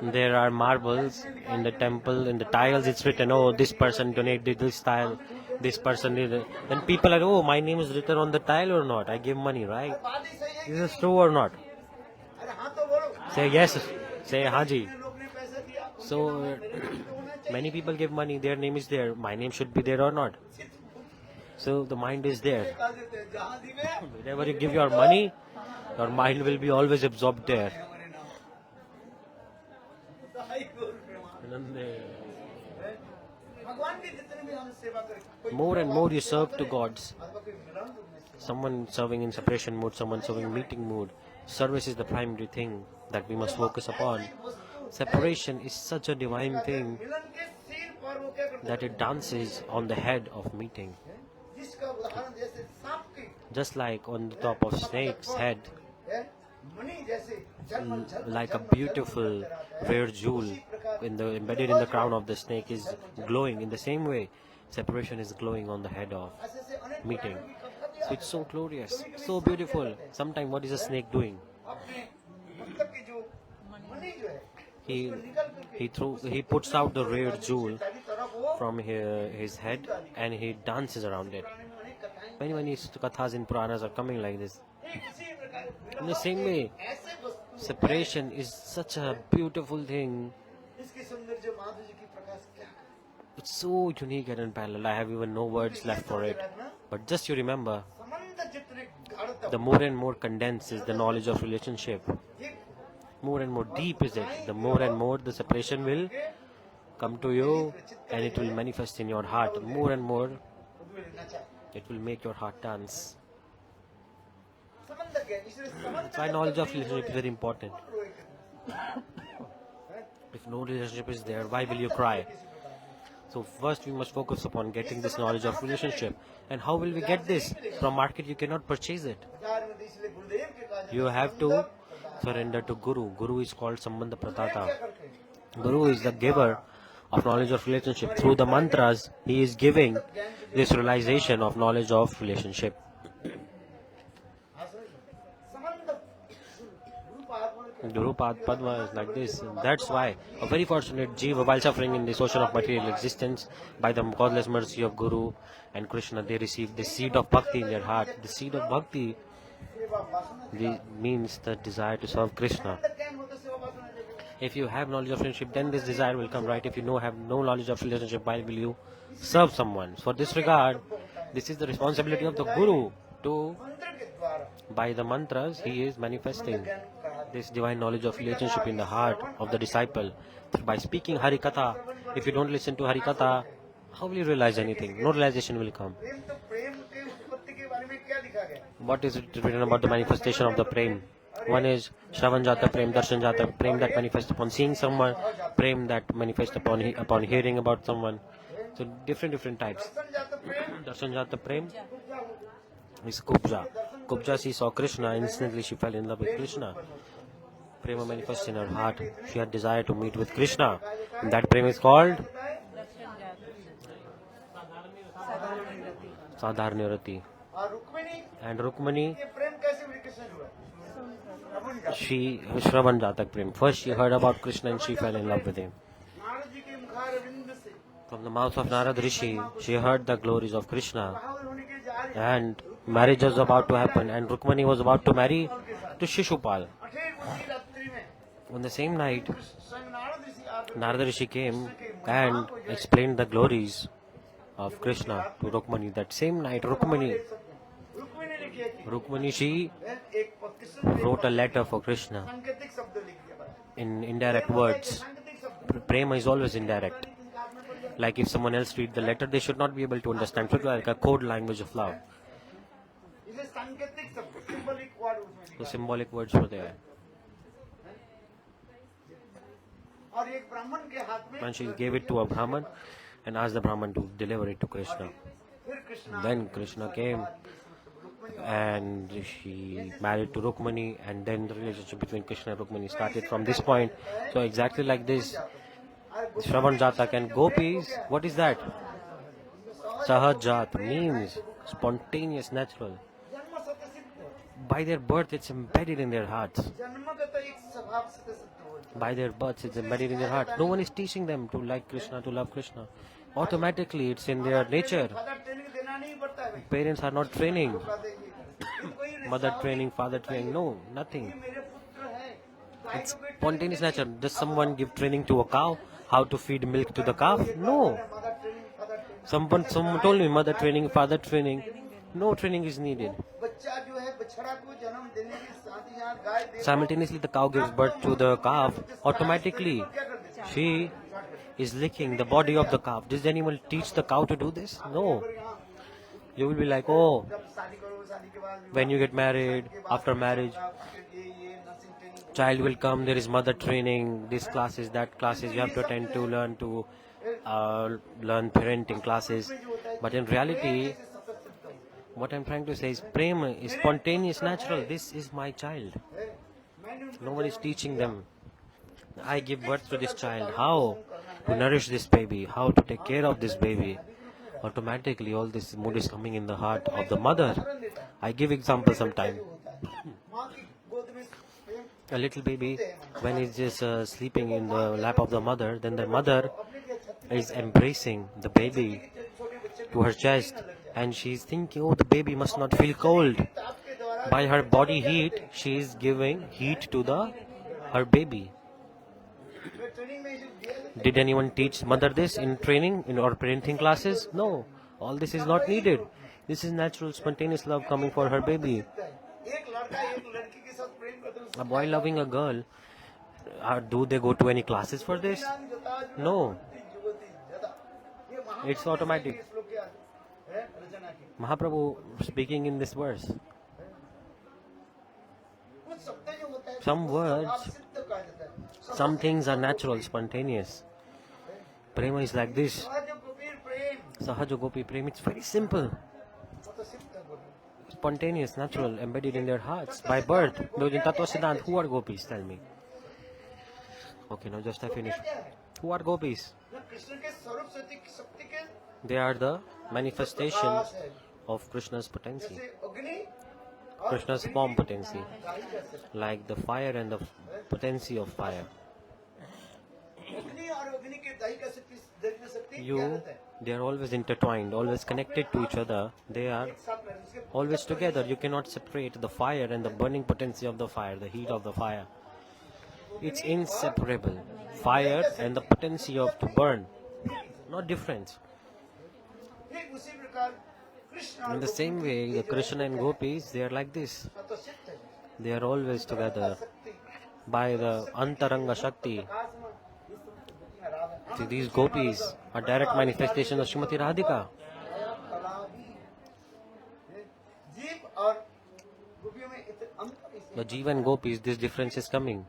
there are marbles in the temple, in the tiles it's written, oh, this person donated this tile, this person did it. Then people are, oh, my name is written on the tile or not? I give money, right? Is this true or not? Say yes, say Haji. So many people give money, their name is there, my name should be there or not? So the mind is there. Whenever you give your money, your mind will be always absorbed there. More and more you serve to gods. Someone serving in separation mood, someone serving meeting mood. Service is the primary thing that we must focus upon. Separation is such a divine thing that it dances on the head of meeting. Just like on the top of snake's head, like a beautiful rare jewel embedded in the crown of the snake is glowing. In the same way, separation is glowing on the head of meeting. So it's so glorious, so beautiful. Sometimes what is a snake doing? He puts out the rare jewel from his head and he dances around it. Many kathas in Puranas are coming like this. ठीक इसी प्रकार In the same way, ऐसे वस्तु separation is such a beautiful thing. इसकी सौंदर्य माधुर्य की प्रकाश क्या है? It's so unique and unparalleled. I have even no words left for it. But just you remember, संबंध जितने गाढ़तम the more and more condensed is the knowledge of relationship. ठीक More and more deep is it. The more and more the separation will come to you and it will manifest in your heart. More and more उद्वेलित नचा it will make your heart dance. संबंध क्या है? इसलिए संबंध That's why knowledge of relationship is very important. कौन रोएगा? If no relationship is there, why will you cry? So first we must focus upon getting this knowledge of relationship. And how will we get this? From market you cannot purchase it. बाजार में तो इसलिए गुरुदेव के कहा You have to surrender to Guru. Guru is called Sambandha क्या Pratata. करते हैं? Guru is the giver of knowledge of relationship. Through the mantras, he is giving this realization of knowledge of relationship. संबंध Guru Padma is like this. That's why a very fortunate Jiva, while suffering in this ocean of material existence, by the causeless mercy of Guru and Krishna, they receive the seed of bhakti in their heart. The seed of bhakti means the desire to serve Krishna. ज्ञान होता सेवा वासना देखो If you have knowledge of relationship, then this desire will come, right? If you have no knowledge of relationship, why will you serve someone? For this regard, this is the responsibility of the Guru to, मंत्र के द्वारा by the mantras, he is manifesting this divine knowledge of relationship in the heart of the disciple. By speaking Hari-katha, if you don't listen to Hari-katha, how will you realize anything? No realization will come. प्रेम तो प्रेम के उत्पत्ति के बारे में क्या लिखा गया? What is it written about the manifestation of the prem? One is Shravan Jata Prem, Darshan Jata Prem that manifests upon seeing someone, Prem that manifests upon hearing about someone. So different types. दर्शन जात प्रेम Darshan Jata Prem उपजा हो is Kubja. Kubja, she saw Krishna, instantly she fell in love with Krishna. Prema manifests in her heart. She had desire to meet with Krishna. And that prema is called Sadharnirati. और Rukmini And Rukmani, के प्रेम कैसे विकसित हुआ? श्रवण का she Shravan Jatak Prem. First she heard about Krishna and she fell in love with him. Narad ji के मुखार विंद से From the mouth of Narad Rishi, she heard the glories of Krishna. भाव होने के जा रही And marriage was about to happen. And Rukmani was about to marry to Shishupal. 18 की रात्रि में On the same night, स्वयं नारद ऋषि आप Narada Rishi came and explained the glories of Krishna to Rukmani. That same night, Rukmini ने किया कि Rukmani, she एक Krishna wrote a letter for Krishna सांकेतिक शब्द लिख दिया in indirect words. सांकेतिक शब्द Prema is always indirect. Like if someone else read the letter, they should not be able to understand. It should be like a code language of love. इसे सांकेतिक शब्द symbolic word उसमें So symbolic words were there. और एक ब्राह्मण के हाथ में And she gave it to a Brahman and asked the Brahman to deliver it to Krishna. फिर Krishna Then Krishna came and she married to Rukmani, and then the relationship between Krishna and Rukmani started from this point. So exactly like this, Shravan Jatak and Gopis, what is that? Sahajat means spontaneous, natural. जन्म सत्य सिद्ध By their birth, it's embedded in their hearts. जन्मगत एक स्वभाव सत्य सिद्ध हो By their birth, it's embedded in their heart. No one is teaching them to like Krishna, to love Krishna. Automatically, it's in their nature. Father training देना नहीं पड़ता है भाई Parents are not training. कोई Mother training, father training, no, nothing. मेरे पुत्र है It's spontaneous nature. Does someone give training to a cow? How to feed milk to the calf? No. Mother training father training Someone told me mother training, father training. No training is needed. बच्चा जो है बछड़ा को जन्म देने के साथ ही साथ गाय दे Simultaneously, the cow gives birth to the calf. Automatically, she is licking the body of the calf. Does anyone teach the cow to do this? No. You will be like, oh, जब शादी करो शादी के बाद when you get married, after marriage, ये nursing training child will come, there is mother training, this classes, that classes, you have to attend to learn parenting classes. But in reality, what I'm trying to say is prema is spontaneous, natural. This is my child. No one is teaching them. I give birth to this child. How to nourish this baby, how to take care of this baby. Automatically all this mood is coming in the heart of the mother. I give example sometime. माँ की गोद में प्रेम A little baby, when he's just sleeping in the lap of the mother, then the mother is embracing the baby to her chest, And she's thinking, oh, the baby must not feel cold. By her body heat, she is giving heat to her baby. Did anyone teach mother this in training in or parenting classes? No. All this is not needed. This is natural, spontaneous love coming for her baby. A boy loving a girl, do they go to any classes for this? No. It's automatic. Mahaprabhu speaking in this verse. Some words, some things are natural, spontaneous. Prema is like this. Sahaja Gopi Prem, it's very simple. Spontaneous, natural, embedded in their hearts by birth. In Tattva Siddhant, who are gopis? Tell me. Okay, now just I finished. Who are gopis? They are the manifestation of Krishna's potency. Krishna's form potency. Like the fire and the potency of fire. They are always intertwined, always connected to each other. They are always together. You cannot separate the fire and the burning potency of the fire, the heat of the fire. It's inseparable. Fire and the potency of to burn, not different. In the same way, the Krishna and gopis, they are like this. They are always together by the Antaranga Shakti. See, these gopis are direct manifestation of Srimati Radhika. The Jiva and gopis, this difference is coming.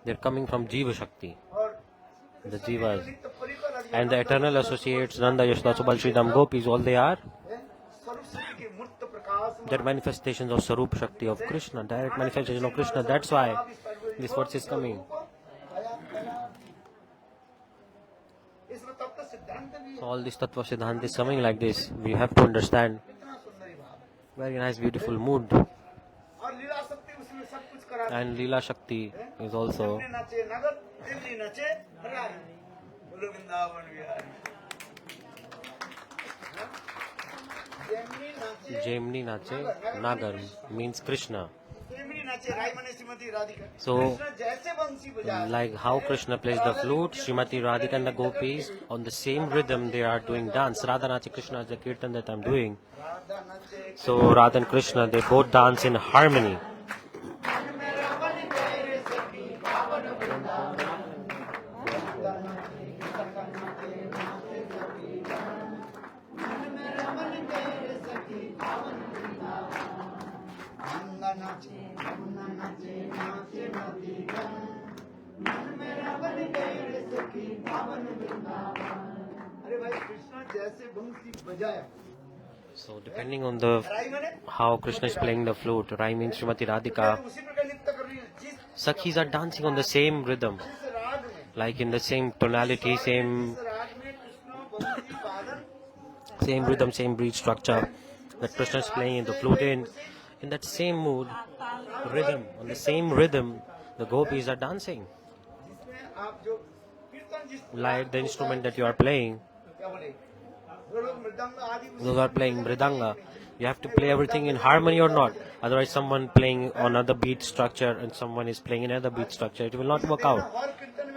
They are coming from Jiva Shakti, the Jivas. And the eternal associates, Nanda, Yashoda, Subal, Sridham, gopis, all they are, they're manifestations of Sarup Shakti of Krishna, direct manifestation of Krishna. That's why this verse is coming. All this Tattva Siddhanta is coming like this. We have to understand. Very nice, beautiful mood. And Leela Shakti is also. Jaimni Nache, Nagar means Krishna. So, like how Krishna plays the flute, Srimati Radhika and the gopis, on the same rhythm they are doing dance. Radha Nache Krishna is the kirtan that I'm doing. So, Radha and Krishna, they both dance in harmony. So depending on the how Krishna is playing the flute, Rai means Srimati Radhika, Sakhis are dancing on the same rhythm, like in the same tonality, same rhythm, same beat structure that Krishna is playing in the flute in that same mood, rhythm, on the same rhythm, the gopis are dancing. Like the instrument that you are playing, those are playing mridanga. You have to play everything in harmony or not. Otherwise, someone playing on another beat structure and someone is playing another beat structure, it will not work out.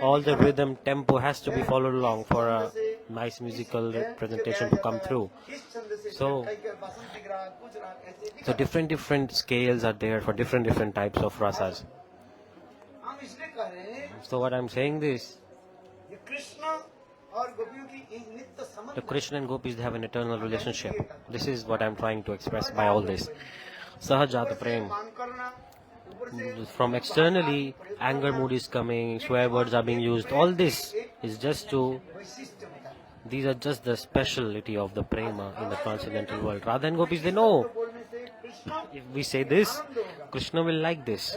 All the rhythm, tempo has to be followed along for a nice musical presentation to come through. So different scales are there for different types of rasas. So what I'm saying is, the Krishna and gopis, they have an eternal relationship. This is what I'm trying to express by all this. Sahajata Prem. From externally, anger mood is coming, swear words are being used. All this is just these are just the speciality of the prema in the transcendental world. Radha and gopis, they know. If we say this, Krishna will like this.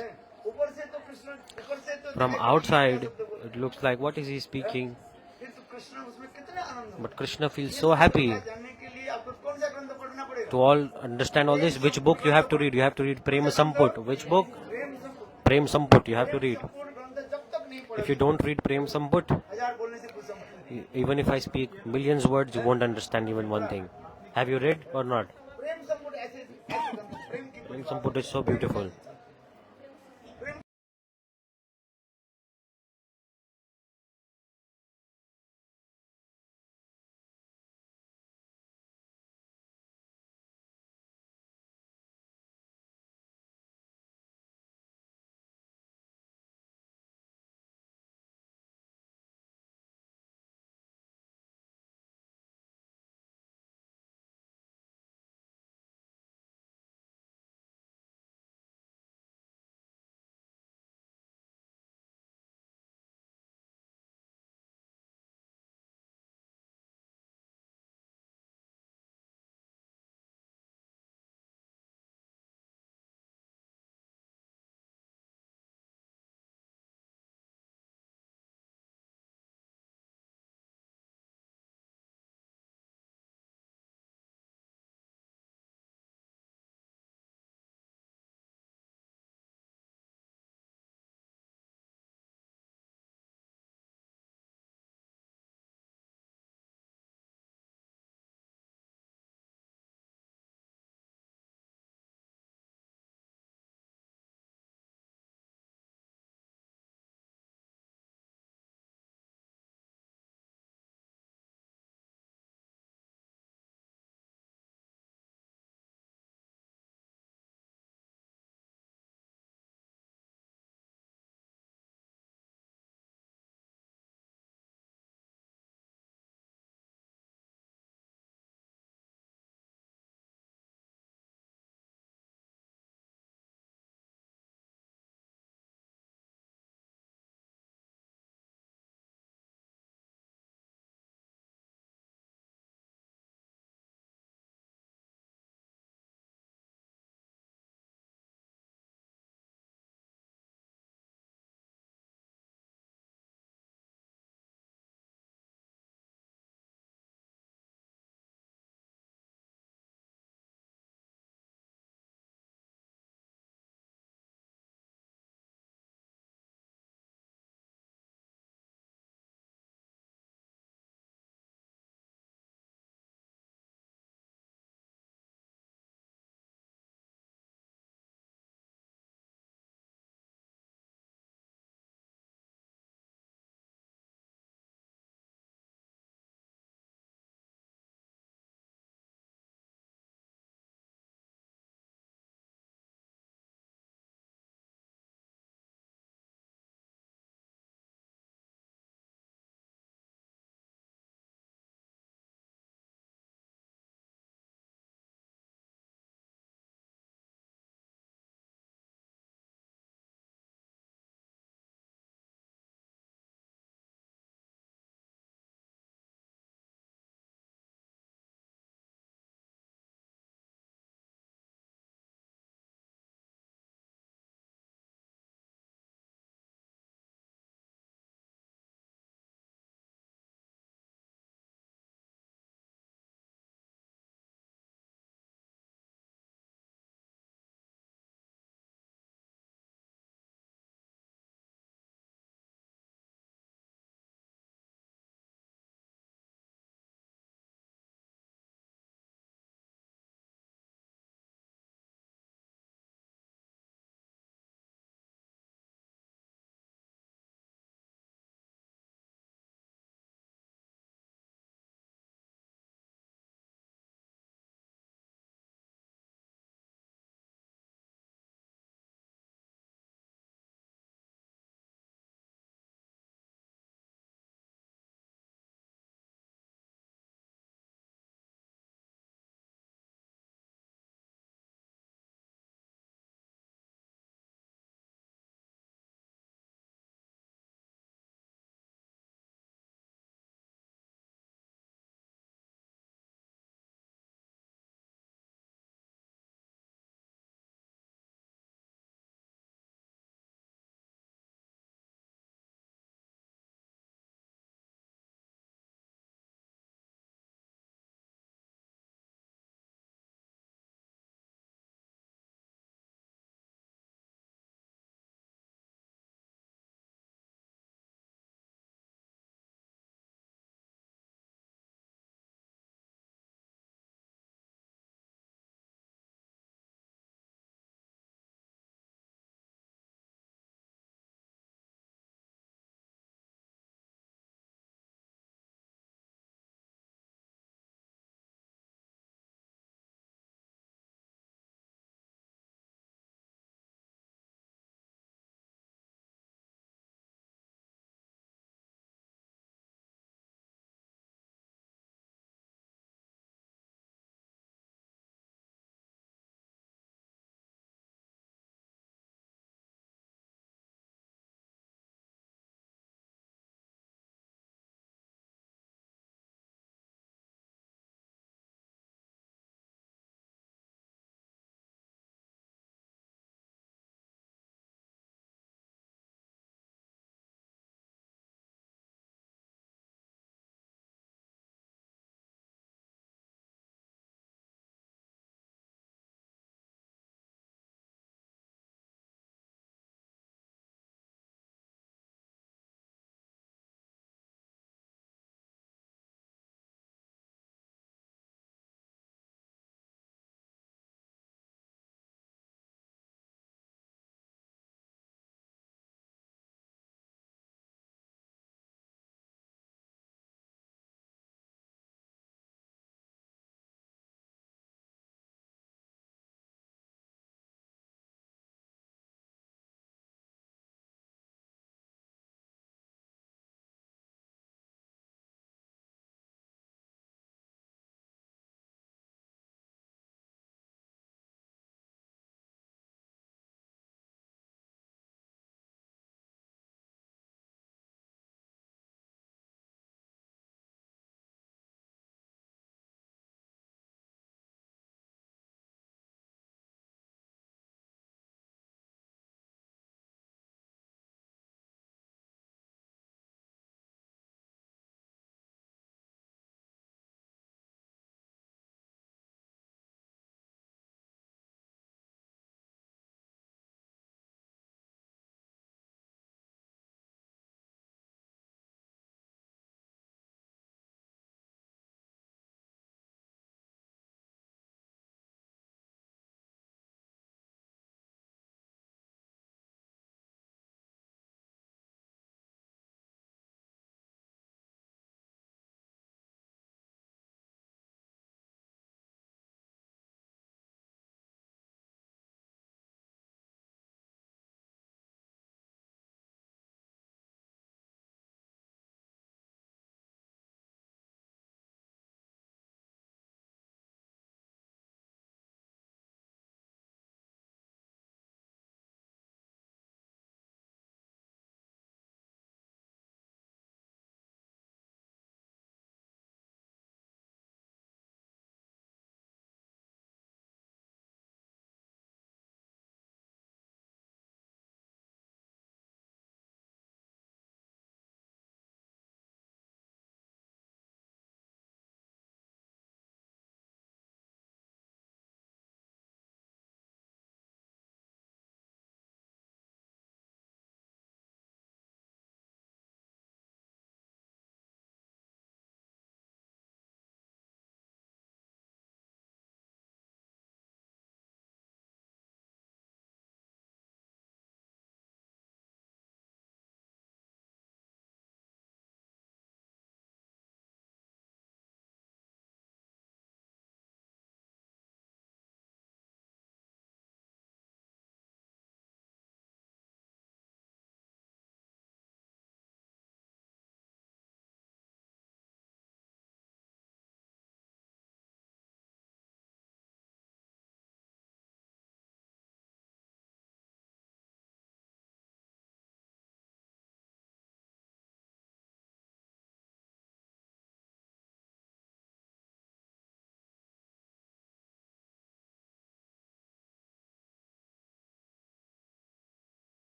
From outside, it looks like, what is he speaking? But Krishna feels so happy. To all understand all this, which book you have to read? You have to read Prema Samput. Which book? Prem Samput you have to read. If you don't read Prem Samput, even if I speak millions words, you won't understand even one thing. Have you read or not? प्रेम संपुट ऐसे ऐसे प्रेम की Prem Samput is so beautiful.